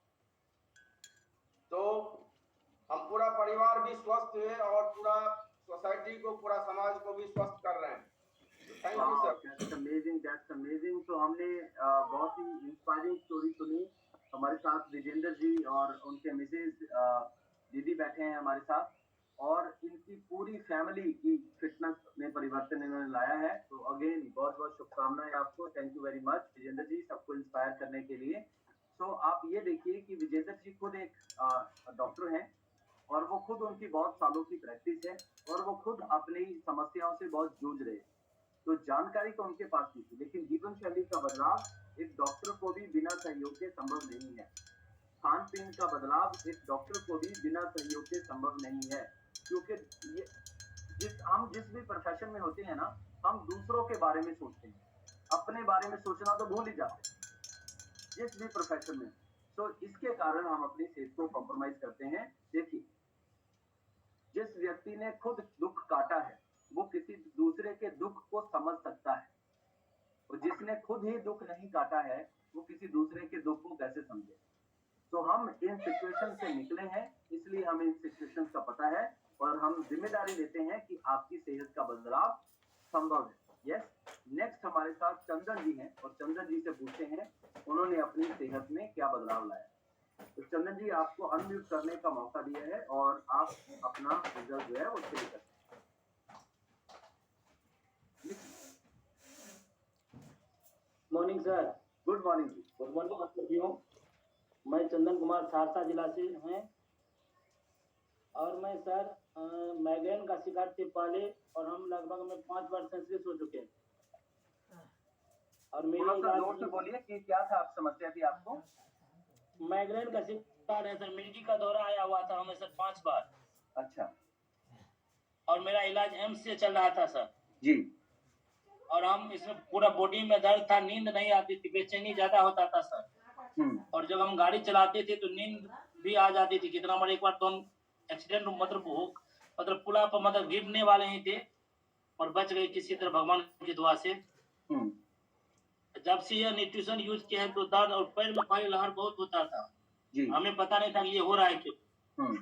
तो हम पूरा परिवार भी स्वस्थ हुए और पूरा सोसाइटी को, पूरा समाज को भी स्वस्थ कर रहे हैं। Thank you wow! Sir. That's amazing, that's amazing. तो हमने बहुत ही इंस्पायरिंग स्टोरी सुनी। हमारे साथ विजेंद्र जी और उनके मिसेज़ दीदी बैठे हैं हमारे साथ और इनकी पूरी फैमिली की फिटनेस में परिवर्तन इन्होंने लाया है। तो अगेन बहुत-बहुत शुभकामनाएँ आपको। Thank you very much Vijender ji सबको इंस्पायर करने के लिए। सो आप ये देखिए कि विजेंद्र जी खुद एक डॉक्टर हैं और वो खुद उनकी बहुत सालों की प्रैक्टिस है और वो खुद अपनी समस्याओं से बहुत जूझ रहे हैं। तो जानकारी तो उनके पास भी थी, लेकिन जीवन शैली का बदलाव एक डॉक्टर को भी बिना सहयोग के संभव नहीं है। खान-पीन का बदलाव एक डॉक्टर को भी बिना सहयोग के संभव नहीं है। क्योंकि ये जिस भी प्रोफ़ेशन में होते हैं ना, हम दूसरों के बारे में सोचते हैं। अपने बारे में सोचना तो भूल ही जाते हैं, जिस भी प्रोफ़ेशन में। तो इसके कारण हम अपनी सेहत को कॉम्प्रोमाइज़ करते हैं। देखिए, जिस व्यक्ति ने खुद दुःख काटा है, वो किसी दूसरे के दुःख को समझ सकता है। और जिसने खुद ही दुःख नहीं काटा है, वो किसी दूसरे के दुःख को कैसे समझे? तो हम इन सिचुएशन से निकले हैं, इसलिए हमें इन सिचुएशंस का पता है और हम ज़िम्मेदारी लेते हैं कि आपकी सेहत का बदलाव संभव है। यस, नेक्स्ट हमारे साथ चंदन जी हैं और चंदन जी से पूछते हैं, उन्होंने अपनी सेहत में क्या बदलाव लाया? तो चंदन जी आपको अनम्यूट करने का मौका दिया है और आप अपना रिज़ल्ट जो है वो शेयर कर सकते हैं। Morning sir. गुड मॉर्निंग जी। गुड मॉर्निंग आप सभी। मैं चंदन कुमार सहरसा जिला से हैं और मैं सर माइग्रेन का शिकार थे पहले और हम लगभग में 5 बार सेंसलेस हो चुके हैं और मेरे थोड़ा सा इलाज जोर से बोलिए कि क्या था आप समस्या थी आपको? माइग्रेन का शिकार है सर। मिर्गी का दौरा आया हुआ था हमें सर 5 बार अच्छा और मेरा इलाज एम्स से चल रहा था सर जी। और हम इसमें पूरा बॉडी में दर्द था, नींद नहीं आती थी, बेचैनी ज्यादा होता था सर। और जब हम गाड़ी चलाते थे तो नींद भी आ जाती थी। कितना बार, एक बार तो हम एक्सीडेंट मतलब पुला पर मतलब गिरने वाले ही थे और बच गए किसी तरह भगवान की दुआ से। हम्म। जब से यह न्यूट्रिशन यूज किया है तो दर्द और पैर में भारी लहर बहुत होता था, जी। हमें पता नहीं था कि ये हो रहा है क्यों। हम्म।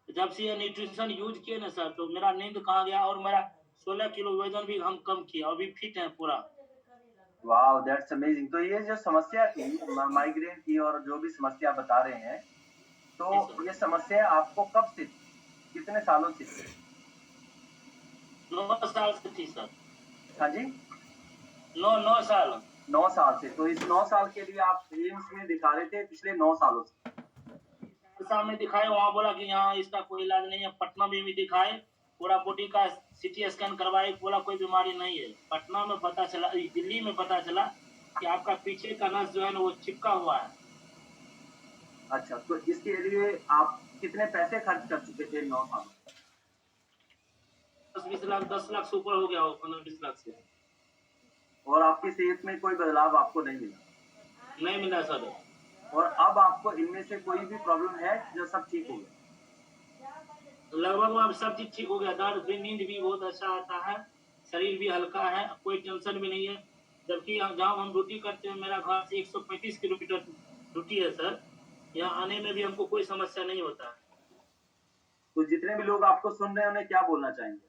जब से ये न्यूट्रिशन यूज किए ना सर, तो मेरा नींद कहाँ गया, और मेरा 16 किलो वजन भी हम कम किया, अभी फिट है पूरा। Wow, that's amazing. तो ये जो समस्या थी माइग्रेन की और जो भी समस्या बता रहे हैं, जी तो सर। ये समस्या आपको कब से थी? कितने सालों से थी? 9 साल से थी सर। हाँ जी, 9 साल। 9 साल से। तो इस 9 साल के लिए आप एम्स में दिखा रहे थे पिछले 9 सालों से? सामने दिखाए, वहाँ बोला कि यहाँ इसका कोई इलाज नहीं है। पटना में भी दिखाए, पूरा बॉडी का सीटी स्कैन करवाए, बोला कोई बीमारी नहीं है। पटना में पता चला, दिल्ली में पता चला कि आपका पीछे का नस जो है ना वो चिपका हुआ है। अच्छा, तो इसके लिए आप कितने पैसे खर्च कर चुके थे 9 साल में? 10-20 लाख, 10 लाख से ऊपर हो गया हो, 15-20 लाख से। और आपकी सेहत में कोई बदलाव आपको नहीं मिला? नहीं मिला सर। और अब आपको इनमें से कोई भी प्रॉब्लम है जो सब ठीक हो गया? लगभग अब सब चीज ठीक हो गया। दर्द भी, नींद भी बहुत अच्छा आता है, शरीर भी हल्का है, कोई टेंशन भी नहीं है। जबकि जहाँ हम ड्यूटी करते हैं, मेरा घर से 135 किलोमीटर ड्यूटी है सर, यहाँ आने में भी हमको कोई समस्या नहीं होता है। तो जितने भी लोग आपको सुन रहे हैं उन्हें क्या बोलना चाहेंगे?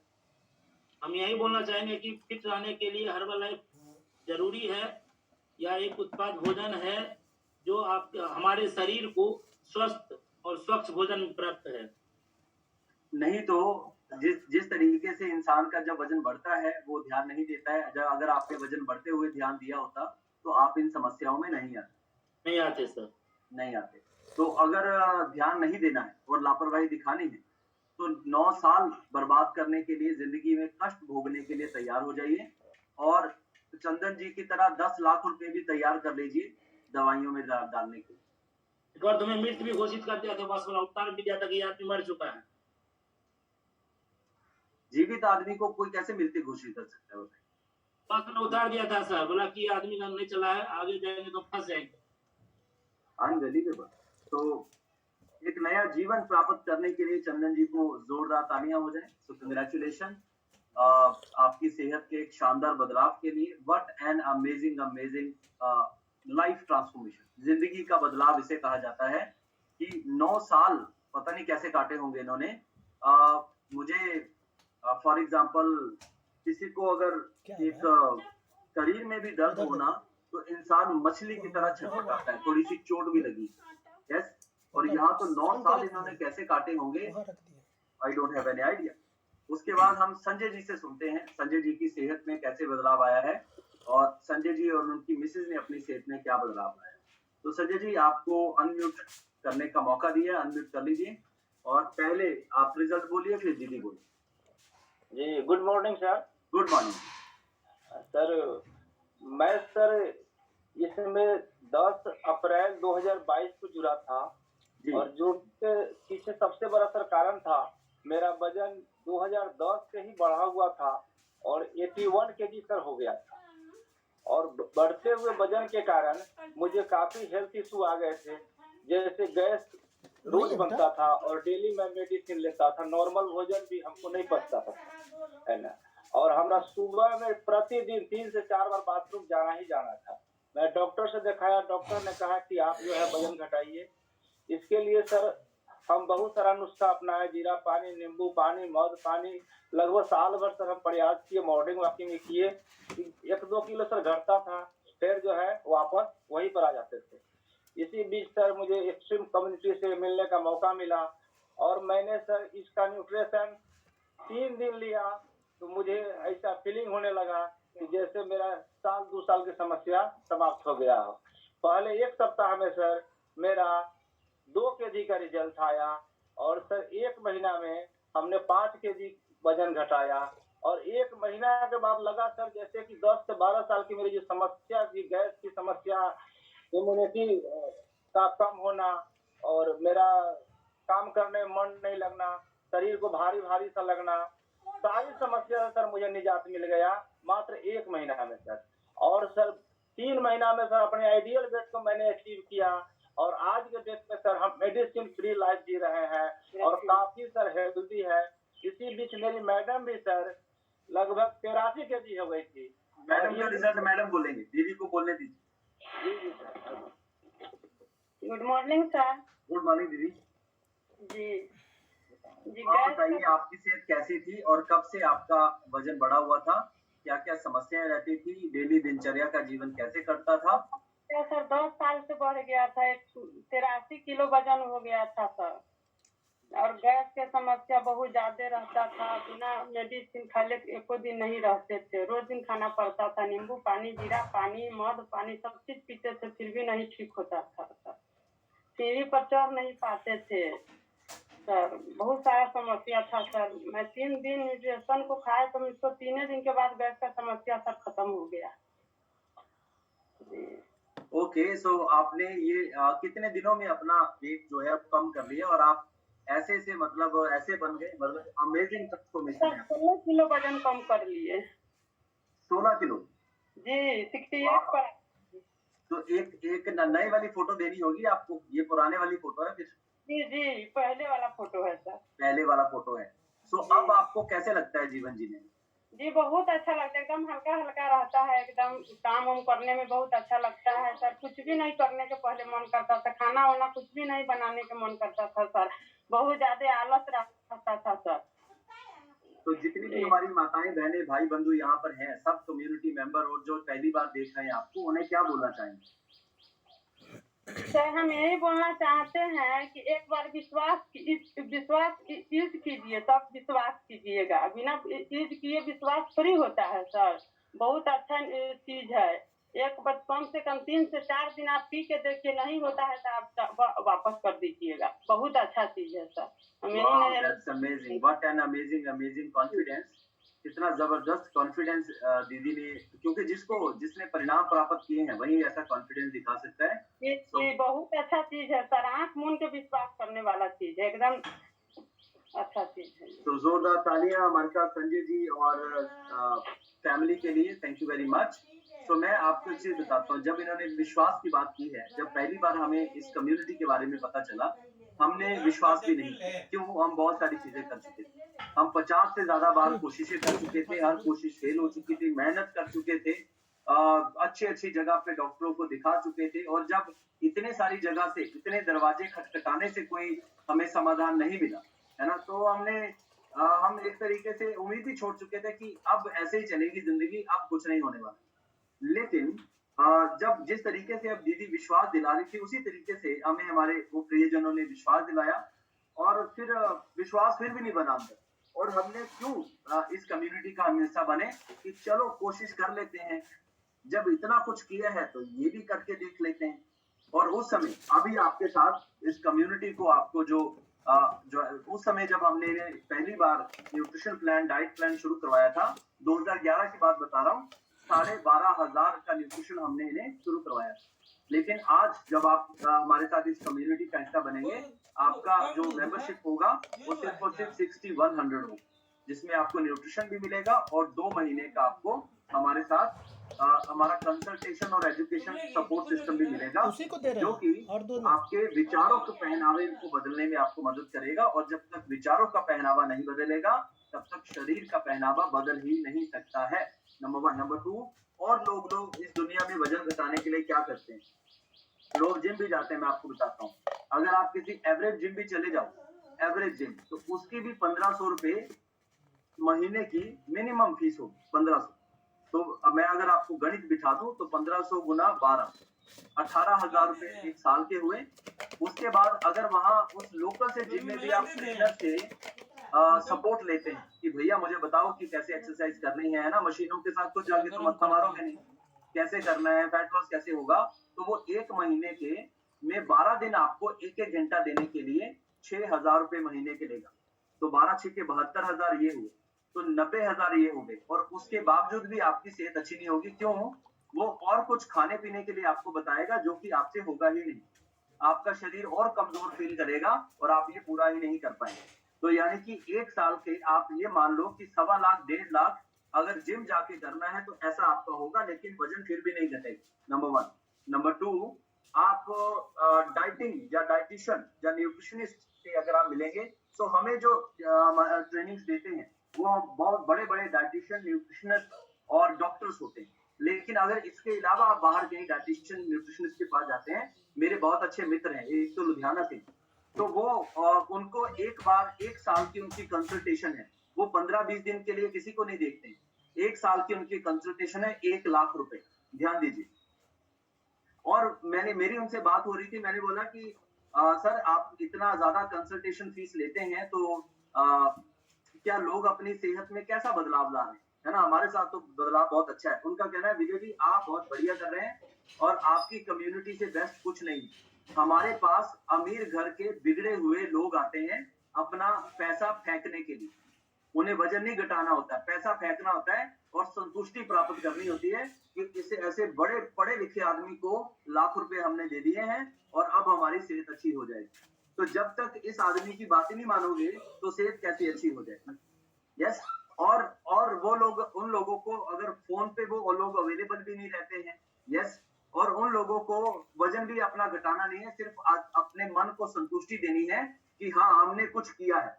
हम यही बोलना चाहेंगे कि फिट रहने के लिए हर्बल लाइफ जरूरी है। यह एक उत्पाद भोजन है जो आप हमारे शरीर को स्वस्थ और स्वच्छ भोजन प्राप्त है। नहीं तो जिस जिस तरीके से इंसान का जब वजन बढ़ता है वो ध्यान नहीं देता है। जब अगर आपके वजन बढ़ते हुए ध्यान दिया होता तो आप इन समस्याओं में नहीं आते। नहीं आते सर। नहीं आते। तो अगर ध्यान नहीं देना है और लापरवाही दिखानी है तो 9 साल बर्बाद करने के लिए, जिंदगी में कष्ट भोगने के लिए तैयार हो जाइए और चंदन जी की तरह 10 लाख रुपए भी तैयार कर लीजिए दवाइयों में डालने के लिए। एक बार तुम्हें मृत भी घोषित कर दिया था, बस वाला उतार भी दिया था कि आदमी मर चुका है। जीवित आदमी को कोई कैसे मृत्यु घोषित कर सकता है? बस में उतार दिया था सर, बोला कि आदमी का नहीं चला है, आगे जाएंगे तो फंस जाएंगे। अनबिलीवेबल। तो एक नया जीवन प्राप्त करने के लिए चंदन जी को जोरदार तालियां हो जाए। सो कंग्रेचुलेशन आपकी सेहत के एक शानदार बदलाव के लिए। What an amazing amazing life transformation. जिंदगी का बदलाव इसे कहा जाता है कि 9 साल पता नहीं कैसे काटे होंगे इन्होंने। मुझे फॉर एग्जांपल किसी को अगर एक शरीर में भी दर्द होना तो इंसान मछली की तरह छटपटाता है, थोड़ी सी चोट भी लगी। यस। और यहाँ तो 9 साल इन्होंने कैसे काटे होंगे, I don't have any idea. उसके बाद हम संजय जी से सुनते हैं संजय जी की सेहत में कैसे बदलाव आया है और संजय जी और उनकी मिसेज ने अपनी सेहत में क्या बदलाव लाया। तो संजय जी आपको अनम्यूट करने का मौका दिया, अनम्यूट कर लीजिए और पहले आप रिजल्ट बोलिए फिर दीदी बोलिए। जी good morning sir. Good morning sir मैं सर इसमें 10 अप्रैल 2022 को जुड़ा था जी। और जो पीछे सबसे बड़ा सर कारण था, मेरा वजन 2010 से ही बढ़ा हुआ था और 81 केजी सर हो गया था और बढ़ते हुए वजन के कारण मुझे काफी हेल्थ इशू आ गए थे, जैसे गैस रोज बनता था और डेली मैं मेडिसिन लेता था, नॉर्मल भोजन भी हमको नहीं पचता था, है ना। और हमारा सुबह में प्रतिदिन 3 से 4 बार बाथरूम जाना ही जाना था। मैं डॉक्टर से दिखाया, डॉक्टर ने कहा कि आप जो है वजन घटाइए। इसके लिए सर हम बहुत सारा नुस्खा अपनाए, जीरा पानी, नींबू पानी, मध पानी, लगभग साल भर सर हम प्रयास किए, मॉर्निंग वॉकिंग में किए। 1-2 किलो सर घटता था, फिर जो है वापस वहीं पर आ जाते थे। इसी बीच सर मुझे एक्सट्रीम कम्युनिटी से मिलने का मौका मिला और मैंने सर इसका न्यूट्रिशन 3 दिन लिया तो मुझे ऐसा फीलिंग होने लगा कि जैसे मेरा 1-2 साल की समस्या समाप्त हो गया हो। पहले 1 सप्ताह में सर मेरा 2 केजी का रिजल्ट आया और सर 1 महीना में हमने 5 केजी वजन घटाया और 1 महीना के बाद लगा सर जैसे कि 10 से 12 साल की मेरी जो समस्या थी, गैस की समस्या, इम्यूनिटी का कम होना और मेरा काम करने में मन नहीं लगना, शरीर को भारी भारी सा लगना, सारी समस्या सर मुझे निजात मिल गया मात्र 1 महीना में सर। और सर 3 महीना में सर अपने आइडियल वेट को मैंने अचीव किया और आज के डेट में सर हम मेडिसिन फ्री लाइफ जी रहे हैं और काफी सर हेल्दी है। इसी बीच मेरी मैडम भी सर लगभग 83 केजी हो गई थी मैडम का रिजल्ट मैडम बोलेंगे, दीदी को बोलने दीजिए। जी जी sir. Good morning sir. Good morning दीदी। जी जी आप गैस बताइए आपकी सेहत कैसी थी और कब से आपका वजन बढ़ा हुआ था? क्या-क्या समस्याएं रहती थी? डेली दिनचर्या का जीवन कैसे कटता था? का सर 10 साल से बढ़ गया था, 83 किलो वजन हो गया था सर। और गैस के समस्या बहुत ज्यादा रहता था, बिना मेडिसिन खाले एको दिन नहीं रहते थे, रोज दिन खाना पड़ता था, नींबू पानी, जीरा पानी, मध पानी सब चीज पीते थे, फिर भी नहीं ठीक होता था सर। सीढ़ी पर चढ़ नहीं पाते थे सर, बहुत सारा समस्या था सर। मैं 3 दिन इंजेक्शन को खाया तो मुझको 3 दिन के बाद गैस का समस्या सर खत्म हो गया। जी। ओके, सो आपने ये कितने दिनों में अपना वेट जो है कम कर लिया और आप ऐसे से मतलब ऐसे बन गए, मतलब अमेजिंग ट्रांसफॉर्मेशन सर है। 16 किलो वजन कम कर लिए। 16 किलो। जी 68 वाह। पर। तो एक नई वाली फोटो देनी होगी आपको, ये पुराने वाली फोटो है फिर जी जी पहले वाला फोटो है सर। पहले वाला फोटो है। सो जी। अब आपको कैसे लगता है जीवन जीने में? जी बहुत अच्छा लगता है, एकदम हल्का हल्का रहता है, एकदम काम वाम करने में बहुत अच्छा लगता है सर। कुछ भी नहीं करने के पहले मन करता था, खाना वाना कुछ भी नहीं बनाने के मन करता था सर, बहुत ज्यादा आलस रहता था सर। तो जितनी भी जी। हमारी माताएं बहनें भाई बंधु यहाँ पर हैं, सब कम्युनिटी मेंबर और जो पहली बार देख रहे हैं आपको, उन्हें क्या बोलना चाहेंगे? सर हम यही बोलना चाहते हैं कि एक बार विश्वास यूज कीजिए, तब विश्वास कीजिएगा, बिना यूज किए विश्वास थोड़ी होता है सर। बहुत अच्छा चीज है, एक बार कम से कम 3 से 4 दिन आप पी के देखिए, नहीं होता है तो आप वापस कर दीजिएगा, बहुत अच्छा चीज है सर। हम यही वाओ, नहीं that's amazing, what an amazing confidence. कितना जबरदस्त कॉन्फिडेंस दीदी ने, क्योंकि जिसने परिणाम प्राप्त किए हैं वही ऐसा कॉन्फिडेंस दिखा सकता है। तो ये बहुत अच्छा चीज है सर, आंख मूंद के विश्वास करने वाला चीज है, एकदम अच्छा चीज है। तो जोरदार तालियां हमारे साथ संजय जी और फैमिली के लिए, थैंक यू वेरी मच। तो मैं आपको एक चीज बताता हूँ, जब इन्होंने विश्वास की बात की है, जब पहली बार हमें इस कम्युनिटी के बारे में पता चला, हमने विश्वास भी नहीं किया। क्यों? हम बहुत सारी चीजें कर चुके थे, हम 50 से ज्यादा बार कोशिशें कर चुके थे, हर कोशिश फेल हो चुकी थी, मेहनत कर चुके थे, अच्छी अच्छी जगह पे डॉक्टरों को दिखा चुके थे, और जब इतने सारी जगह से इतने दरवाजे खटखटाने से कोई हमें समाधान नहीं मिला, है ना, तो हम एक तरीके से उम्मीद ही छोड़ चुके थे कि अब ऐसे ही चलेगी जिंदगी, अब कुछ नहीं होने वाला। लेकिन जब जिस तरीके से अब दीदी विश्वास दिला रही थी, उसी तरीके से हमें हमारे वो प्रियजनों ने विश्वास दिलाया, और फिर विश्वास फिर भी नहीं बना अंदर, और हमने क्यों इस कम्युनिटी का हम हिस्सा बने कि चलो कोशिश कर लेते हैं, जब इतना कुछ किया है तो ये भी करके देख लेते हैं। और उस समय अभी आपके साथ इस कम्युनिटी को आपको जो उस समय जब हमने पहली बार न्यूट्रिशन प्लान, डाइट प्लान शुरू करवाया था, 2011 की बात बता रहा हूँ, 12,500 का न्यूट्रिशन हमने इन्हें शुरू करवाया। लेकिन आज जब आप हमारे साथ इस कम्युनिटी का हिस्सा बनेंगे, आपका जो मेंबरशिप होगा वो सिर्फ और सिर्फ 6100 होगा, जिसमें आपको न्यूट्रिशन भी मिलेगा और 2 महीने का आपको हमारे साथ हमारा कंसल्टेशन और एजुकेशन सपोर्ट सिस्टम भी मिलेगा, जो कि आपके विचारों के पहनावे को बदलने में आपको मदद करेगा। और जब तक विचारों का पहनावा नहीं बदलेगा, तब तक शरीर का पहनावा बदल ही नहीं सकता है। नंबर 1। नंबर 2, और लोग इस दुनिया में वजन घटाने के लिए क्या करते हैं? लोग जिम भी जाते हैं। मैं आपको बताता हूँ, अगर आप किसी एवरेज जिम भी चले जाओ, एवरेज जिम, तो उसकी भी 1500 रुपए महीने की मिनिमम फीस होगी, 1500। तो अब मैं अगर आपको गणित बिठा दूं तो 1500 गुना 12, 18,000 रुपए एक साल के हुए। उसके बाद अगर वहां उस लोकल से जिम में भी आप ट्रेनर से सपोर्ट लेते हैं कि भैया मुझे बताओ कि कैसे एक्सरसाइज करनी है ना, मशीनों के साथ तो जाके तुम मत्था मारोगे नहीं, कैसे करना है, फैट लॉस कैसे होगा, तो वो 1 महीने के में 12 दिन आपको 1-1 घंटा देने के लिए 6,000 रुपए महीने के लेगा। तो 12 6 के 72,000 ये हुए, तो 90,000 ये हो गए, और उसके बावजूद भी आपकी सेहत अच्छी नहीं होगी। क्यों? वो और कुछ खाने पीने के लिए आपको बताएगा जो कि आपसे होगा ही नहीं, आपका शरीर और कमजोर फील करेगा और आप ये पूरा ही नहीं कर पाएंगे। तो यानी कि 1 साल के आप ये मान लो कि 1.25 लाख 1.5 लाख अगर जिम जाके करना है तो ऐसा आपका होगा, लेकिन वजन फिर भी नहीं घटेगा। नंबर 1। नंबर 2, आप डाइटिंग या डाइटिशियन या न्यूट्रिशनिस्ट से अगर आप मिलेंगे, तो हमें जो ट्रेनिंग्स देते हैं वो बहुत बड़े बड़े डाइटिशियन, न्यूट्रिशनिस्ट और डॉक्टर्स होते हैं, लेकिन अगर इसके अलावा आप बाहर कहीं डाइटिशियन न्यूट्रिशनिस्ट के पास जाते हैं, मेरे बहुत अच्छे मित्र हैं, एक तो लुधियाना से, तो वो उनको एक बार 1 साल की उनकी कंसल्टेशन है, वो 15-20 दिन के लिए किसी को नहीं देखते, 1 साल की उनकी कंसल्टेशन है, 1 लाख रुपए, ध्यान दीजिए। और मेरी उनसे बात हो रही थी, मैंने बोला कि सर आप इतना ज्यादा कंसल्टेशन फीस लेते हैं तो क्या लोग अपनी सेहत में कैसा बदलाव ला रहे हैं, है ना? हमारे साथ तो बदलाव बहुत अच्छा है। उनका कहना है विजय जी आप बहुत बढ़िया कर रहे हैं और आपकी कम्युनिटी से बेस्ट कुछ नहीं है। हमारे पास अमीर घर के बिगड़े हुए लोग आते हैं अपना पैसा फेंकने के लिए, उन्हें वजन नहीं घटाना होता, पैसा फेंकना होता है और संतुष्टि प्राप्त करनी होती है कि इसे ऐसे बड़े पढ़े लिखे आदमी को लाख रुपए हमने दे दिए हैं और अब हमारी सेहत अच्छी हो जाएगी। तो जब तक इस आदमी की बात ही नहीं मानोगे तो सेहत कैसे अच्छी हो जाएगी? यस। और वो लोग, उन लोगों को अगर फोन पे वो लोग अवेलेबल भी नहीं रहते हैं, यस, और उन लोगों को वजन भी अपना घटाना नहीं है, सिर्फ अपने मन को संतुष्टि देनी है कि हाँ हमने कुछ किया है,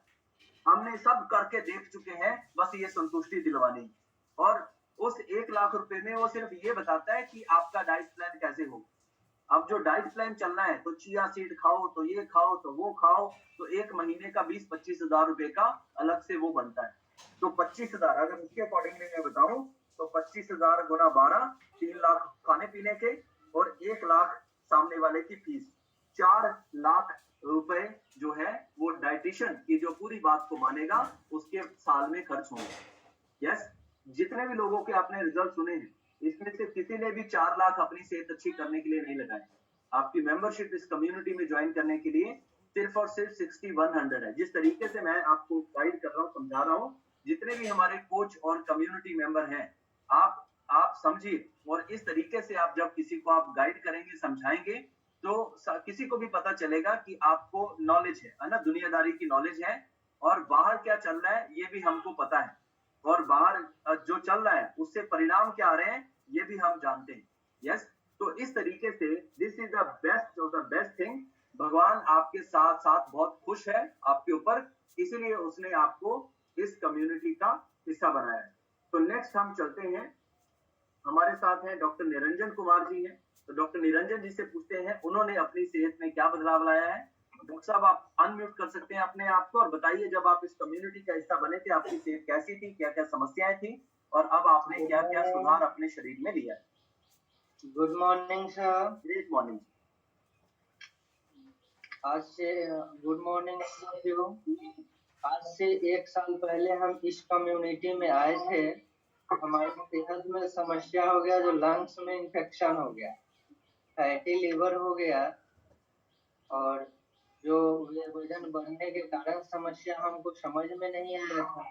हमने सब करके देख चुके हैं, बस ये संतुष्टि दिलवानी। और उस 1 लाख रुपए में वो सिर्फ ये बताता है कि आपका डाइट प्लान कैसे हो। अब जो डाइट प्लान चलना है तो चिया सीड खाओ, तो ये खाओ, तो वो खाओ, तो 1 महीने का 20-25 हजार रुपए का अलग से वो बनता है। तो 25 हजार, अगर उसके अकॉर्डिंगली मैं बताऊं तो 25 हजार गुना 12, 3 लाख खाने पीने के और 1 लाख सामने वाले की फीस, 4 लाख रुपए जो है वो डाइटिशियन की जो पूरी बात को मानेगा उसके साल में खर्च होंगे। यस, जितने भी लोगों के आपने रिजल्ट सुने हैं इसमें से किसी ने भी 4 लाख अपनी सेहत अच्छी करने के लिए नहीं लगाए। आपकी मेंबरशिप इस कम्युनिटी में ज्वाइन करने के लिए सिर्फ और सिर्फ 6100 है। जिस तरीके से मैं आपको गाइड कर रहा हूँ, समझा रहा हूँ, जितने भी हमारे कोच और कम्युनिटी मेंबर हैं, आप समझिए, और इस तरीके से आप जब किसी को आप गाइड करेंगे, समझाएंगे, तो किसी को भी पता चलेगा कि आपको नॉलेज है ना, दुनियादारी की नॉलेज है, और बाहर क्या चल रहा है ये भी हमको पता है, और बाहर जो चल रहा है उससे परिणाम क्या आ रहे हैं ये भी हम जानते हैं। यस, तो इस तरीके से this is the best thing. भगवान आपके साथ साथ बहुत खुश है आपके ऊपर, इसीलिए उसने आपको इस कम्युनिटी का हिस्सा बनाया है। तो नेक्स्ट हम चलते हैं, हमारे साथ हैं डॉक्टर निरंजन कुमार जी हैं। तो डॉक्टर निरंजन जी से पूछते हैं उन्होंने अपनी सेहत में क्या बदलाव लाया है। डॉक्टर साहब आप अनम्यूट कर सकते हैं अपने आप को और बताइए जब आप इस कम्युनिटी का हिस्सा बने थे आपकी सेहत कैसी थी, क्या क्या समस्याएं थी और अब आपने क्या क्या सुधार अपने शरीर में लिया है। Good morning sir. Great morning. आज से गुड मॉर्निंग। आज से 1 साल पहले हम इस कम्युनिटी में आए थे। हमारी सेहत में समस्या हो गया, जो लंग्स में इंफेक्शन हो गया, फैटी लिवर हो गया, और जो वजन बढ़ने के कारण समस्या हमको समझ में नहीं आया था।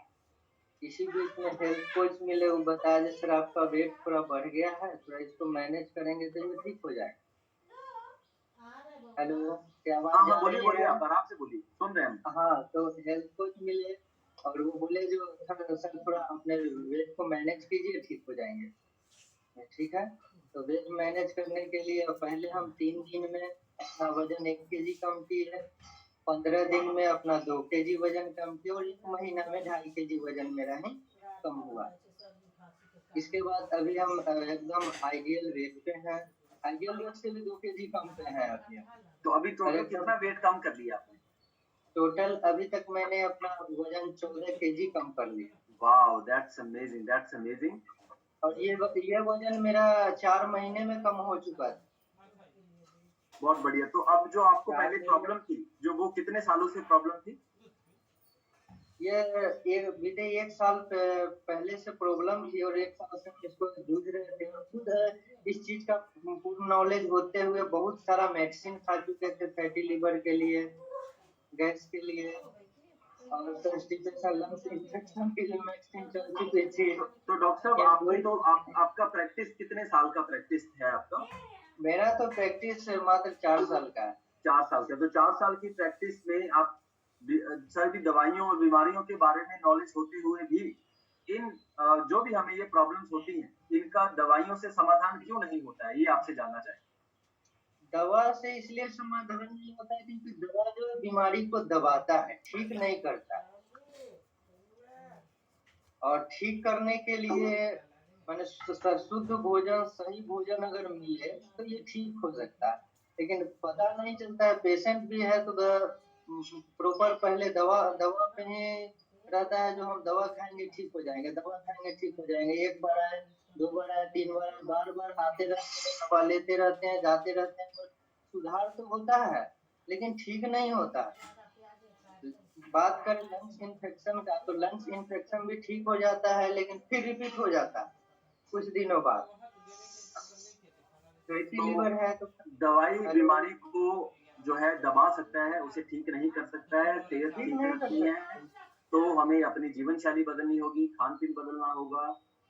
इसी बीच में हेल्थ कोच मिले, वो बताया जी सर आपका वेट थोड़ा बढ़ गया है, थोड़ा इसको मैनेज करेंगे तो ये ठीक हो जाएगा। हेलो, क्या बात? हाँ, बोलिए, आप आराम से बोलिए, सुन रहे हैं। हाँ, तो हेल्थ कोच मिले और वो बोले जो सर थोड़ा अपने वेट को मैनेज कीजिए, ठीक हो जाएंगे। ठीक है, तो वेट मैनेज करने के लिए पहले हम 3 दिन में अपना वजन 1 केजी कम किए, 15 दिन में अपना 2 केजी वजन कम किया और 1 महीना में 2.5 केजी वजन मेरा ही कम हुआ। इसके बाद अभी हम एकदम आइडियल वेट पे हैं, आइडियल वेट से भी 2 केजी कम पे हैं अभी। तो अभी टोटल कितना वेट कम कर लिया आपने? टोटल अभी तक मैंने अपना वजन 14 केजी कम कर लिया। Wow, that's amazing, that's amazing. और ये वजन मेरा 4 महीने में कम हो चुका था। बहुत बढ़िया। तो अब जो आपको पहले प्रॉब्लम थी, जो वो कितने सालों से प्रॉब्लम थी? ये बीते 1 साल पहले से प्रॉब्लम थी और 1 साल से इसको जूझ रहे थे। खुद इस चीज का पूर्ण नॉलेज होते हुए बहुत सारा मेडिसिन खा चुके थे, फैटी लिवर के लिए, गैस के लिए और कॉन्स्टिपेशन, लंग्स इन्फेक्शन के लिए मेडिसिन चल चुकी थी। तो डॉक्टर साहब आपका प्रैक्टिस कितने साल का प्रैक्टिस है आपका? मेरा तो प्रैक्टिस मात्र 4 साल का है। 4 साल का। तो 4 साल की प्रैक्टिस में आप सभी दवाइयों और बीमारियों के बारे में नॉलेज होते हुए भी इन जो भी हमें ये प्रॉब्लम्स होती हैं, इनका दवाइयों से समाधान क्यों नहीं होता है, ये आपसे जानना चाहेंगे। दवा से इसलिए समाधान नहीं होता है क्योंकि दवा जो है बीमारी को दबाता है, ठीक नहीं करता। और ठीक करने के लिए माने शुद्ध भोजन, सही भोजन अगर मिले तो ये ठीक हो सकता है। लेकिन पता नहीं चलता है, पेशेंट भी है तो प्रॉपर पहले दवा पे ही रहता है, जो हम दवा खाएंगे ठीक हो जाएंगे, दवा खाएंगे ठीक हो जाएंगे। एक बार आए, 2 बार आए, 3 बार आए, बार-बार आते रहते हैं, दवा लेते रहते हैं, जाते रहते हैं, पर सुधार तो होता है लेकिन ठीक नहीं होता है। बात करें लंग्स इन्फेक्शन का, तो लंग्स इन्फेक्शन भी ठीक हो जाता है लेकिन फिर रिपीट हो जाता है कुछ दिनों बाद। फैटी लीवर है तो दवाई बीमारी को जो है दबा सकता है, उसे ठीक नहीं कर सकता है। सेहत ठीक ठीक नहीं रखनी कर है तो हमें अपनी जीवन शैली बदलनी होगी, खान पीन बदलना होगा,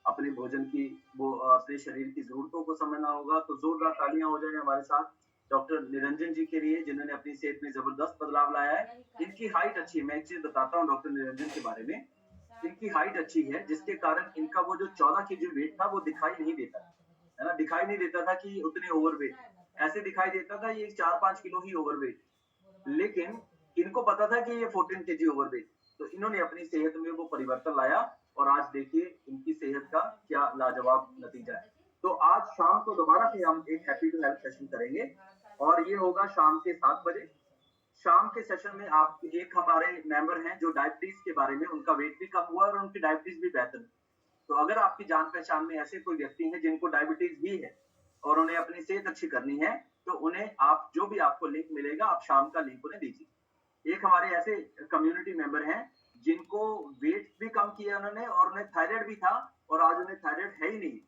अपने भोजन की अपने शरीर की जरूरतों को समझना होगा। तो जोरदार तालियां हो जाए हमारे साथ डॉक्टर निरंजन जी के लिए, जिन्होंने अपनी सेहत में जबरदस्त बदलाव लाया है। इनकी हाइट अच्छी है, मैं एक चीज बताता हूँ डॉक्टर निरंजन के बारे में। इनकी हाइट अच्छी है जिसके कारण इनका वो जो 14 केजी वेट था वो दिखाई नहीं देता, है ना, दिखाई नहीं देता था कि उतने ओवरवेट, ऐसे दिखाई देता था ये 4-5 किलो ही ओवरवेट। लेकिन इनको पता था कि ये 14 केजी ओवरवेट, तो इन्होंने अपनी सेहत में वो परिवर्तन लाया और आज देखिए इनकी सेहत का क्या लाजवाब नतीजा है। तो आज शाम को दोबारा से हम एक हैप्पी टू हेल्थ सेशन करेंगे और ये होगा शाम के 7 बजे। शाम के सेशन में आप एक हमारे मेंबर हैं जो डायबिटीज के बारे में, उनका वेट भी कम हुआ और उनकी डायबिटीज भी बेहतर हुई। तो अगर आपकी जान पहचान में ऐसे कोई व्यक्ति हैं जिनको डायबिटीज भी है और उन्हें अपनी सेहत अच्छी करनी है, तो उन्हें आप जो भी आपको लिंक मिलेगा आप शाम का लिंक उन्हें दीजिए। एक हमारे ऐसे कम्युनिटी मेंबर हैं जिनको वेट भी कम किया उन्होंने और उन्हें थायराइड भी था और आज उन्हें थायराइड है ही नहीं,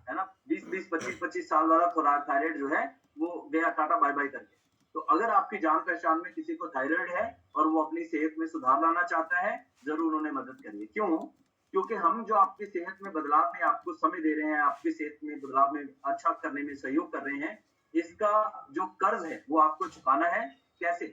है ना। 20-20, 25-25 साल वाला थायराइड जो है वो गया टाटा बाय बाय करके। तो अगर आपकी जान पहचान में किसी को थायराइड है और वो अपनी सेहत में सुधार लाना चाहता है, जरूर उन्हें मदद करिए। क्यों? क्योंकि हम जो आपकी सेहत में बदलाव में आपको समय दे रहे हैं, आपकी सेहत में बदलाव में अच्छा करने में सहयोग कर रहे हैं, इसका जो कर्ज है वो आपको चुकाना है। कैसे?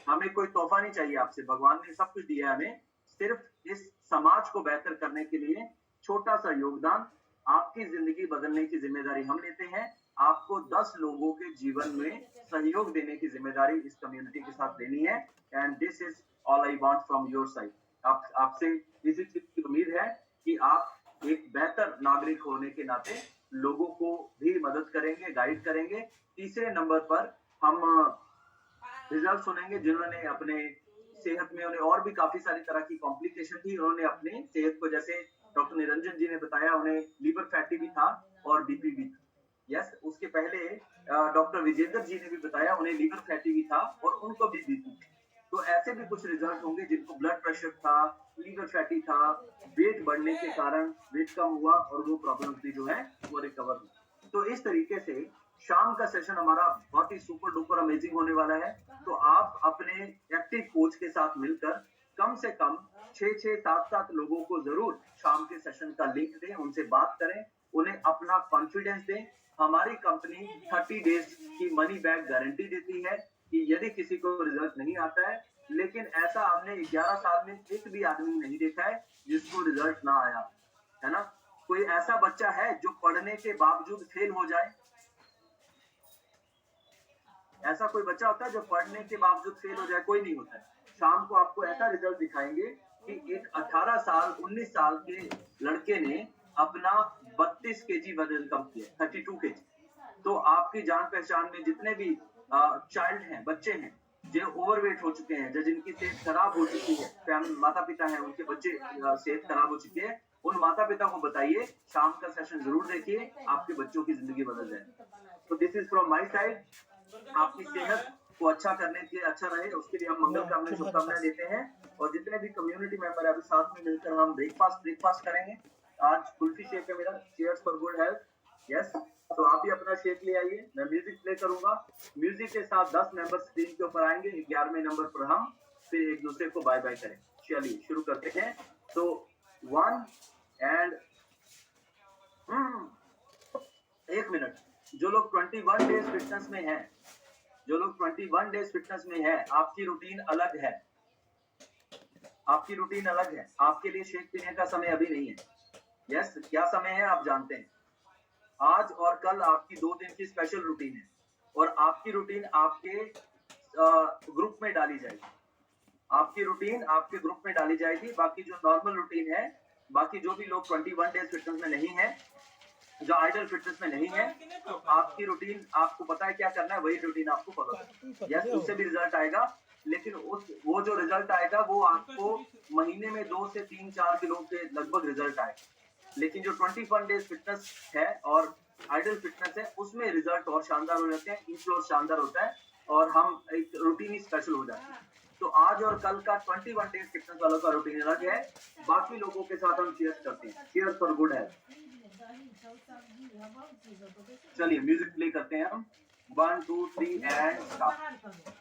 हमें कोई तोहफा नहीं चाहिए आपसे, भगवान ने सब कुछ दिया है हमें। सिर्फ इस समाज को बेहतर करने के लिए छोटा सा योगदान, आपकी जिंदगी बदलने की जिम्मेदारी हम लेते हैं। आपको 10 लोगों के जीवन में सहयोग देने की जिम्मेदारी इस कम्युनिटी के साथ लेनी है। And this is all I want from your side. आपसे इसी चीज की उम्मीद है कि आप एक बेहतर नागरिक होने के नाते लोगों को भी मदद करेंगे, गाइड करेंगे। तीसरे नंबर पर हम रिजल्ट सुनेंगे जिन्होंने अपने सेहत में, उन्हें और भी काफी सारी तरह की कॉम्प्लिकेशन थी, उन्होंने अपनी सेहत को, जैसे डॉक्टर निरंजन जी ने बताया, उन्हें लीवर फैटी भी था और बीपी भी था। यस, उसके पहले डॉक्टर विजेंद्र जी ने भी बताया उन्हें लीवर फैटी भी था और उनको भी बीपी। तो ऐसे भी कुछ रिजल्ट होंगे जिनको ब्लड प्रेशर था, लीवर फैटी था, वेट बढ़ने के कारण वेट कम हुआ और वो प्रॉब्लम भी जो है वो रिकवर हुई। तो इस तरीके से शाम का सेशन हमारा बहुत ही सुपर डुपर अमेजिंग होने वाला है। तो आप अपने एक्टिव कोच के साथ मिलकर कम से कम 6-6, 7-7 लोगों को जरूर शाम के सेशन का लिंक दें, उनसे बात करें, उन्हें अपना कॉन्फिडेंस दें। हमारी कंपनी 30 डेज की मनी बैक गारंटी देती है कि यदि किसी को रिजल्ट नहीं आता है, लेकिन ऐसा हमने 11 साल में एक भी आदमी नहीं देखा है जिसको रिजल्ट ना आया, है ना। कोई ऐसा बच्चा है जो पढ़ने के बावजूद फेल हो जाए? ऐसा कोई बच्चा होता है जो पढ़ने के बावजूद फेल हो जाए? कोई नहीं होता है। शाम को आपको ऐसा रिजल्ट दिखाएंगे कि एक 18 साल 19 साल के लड़के ने अपना 32 केजी वजन कम किया, 32 केजी। तो आपकी जान पहचान में जितने भी चाइल्ड हैं, बच्चे हैं जो ओवरवेट हो चुके हैं, जो जिनकी सेहत खराब हो चुकी है, माता पिता हैं उनके बच्चे सेहत खराब हो चुकी है, उन माता पिता को बताइए शाम का सेशन जरूर देखिए, आपके बच्चों की जिंदगी बदल जाए। तो this is from my side. आपकी सेहत को अच्छा करने के लिए, अच्छा रहे उसके लिए हम मंगल कामना शुभकामनाएं देते हैं। और जितने भी कम्युनिटी मेंबर है अभी साथ में मिलकर हम ब्रेकफास्ट करेंगे। आज कुल्फी शेक है मेरा, cheers for good health. Yes, तो आप भी अपना शेक ले आइए, मैं म्यूजिक प्ले करूंगा। म्यूजिक के साथ 10 मेंबर स्क्रीन के ऊपर आएंगे, 11वें नंबर पर हम फिर एक दूसरे को बाय बाय करें। चलिए शुरू करते हैं। तो 1 एंड 1 मिनट। जो लोग 21 डेज फिटनेस में हैं, जो लोग 21 डेज फिटनेस में है, आपकी रूटीन अलग है, आपकी रूटीन अलग है। आपके लिए शेक पीने का समय अभी नहीं है। यस, क्या समय है आप जानते हैं। आज और कल आपकी 2 दिन की स्पेशल रूटीन है और आपकी रूटीन आपके ग्रुप में डाली जाएगी। आपकी रूटीन आपके ग्रुप में डाली जाएगी। बाकी जो नॉर्मल रूटीन है, बाकी जो भी लोग 21 डेज फिटनेस में नहीं है, जो आइडल फिटनेस में नहीं है, तो आपकी रूटीन आपको पता है क्या करना है, वही रूटीन आपको फॉलो करना है। यस, उससे भी रिजल्ट आएगा, लेकिन वो जो रिजल्ट आएगा वो आपको महीने में 2 से 3-4 किलो के लगभग रिजल्ट आएगा। लेकिन जो 21 डेज फिटनेस है और आइडल फिटनेस है, उसमें रिजल्ट और शानदार हो जाते हैं, इन्फ्लो शानदार होता है और हम एक रूटीन ही स्पेशल हो जाती है। तो आज और कल का 21 डेज फिटनेस वालों का रूटीन अलग है, बाकी लोगों के साथ हम चीयर्स करते हैं। Cheers for good health. चलिए म्यूजिक प्ले करते हैं हम। 1 2 3 एंड स्टार्ट।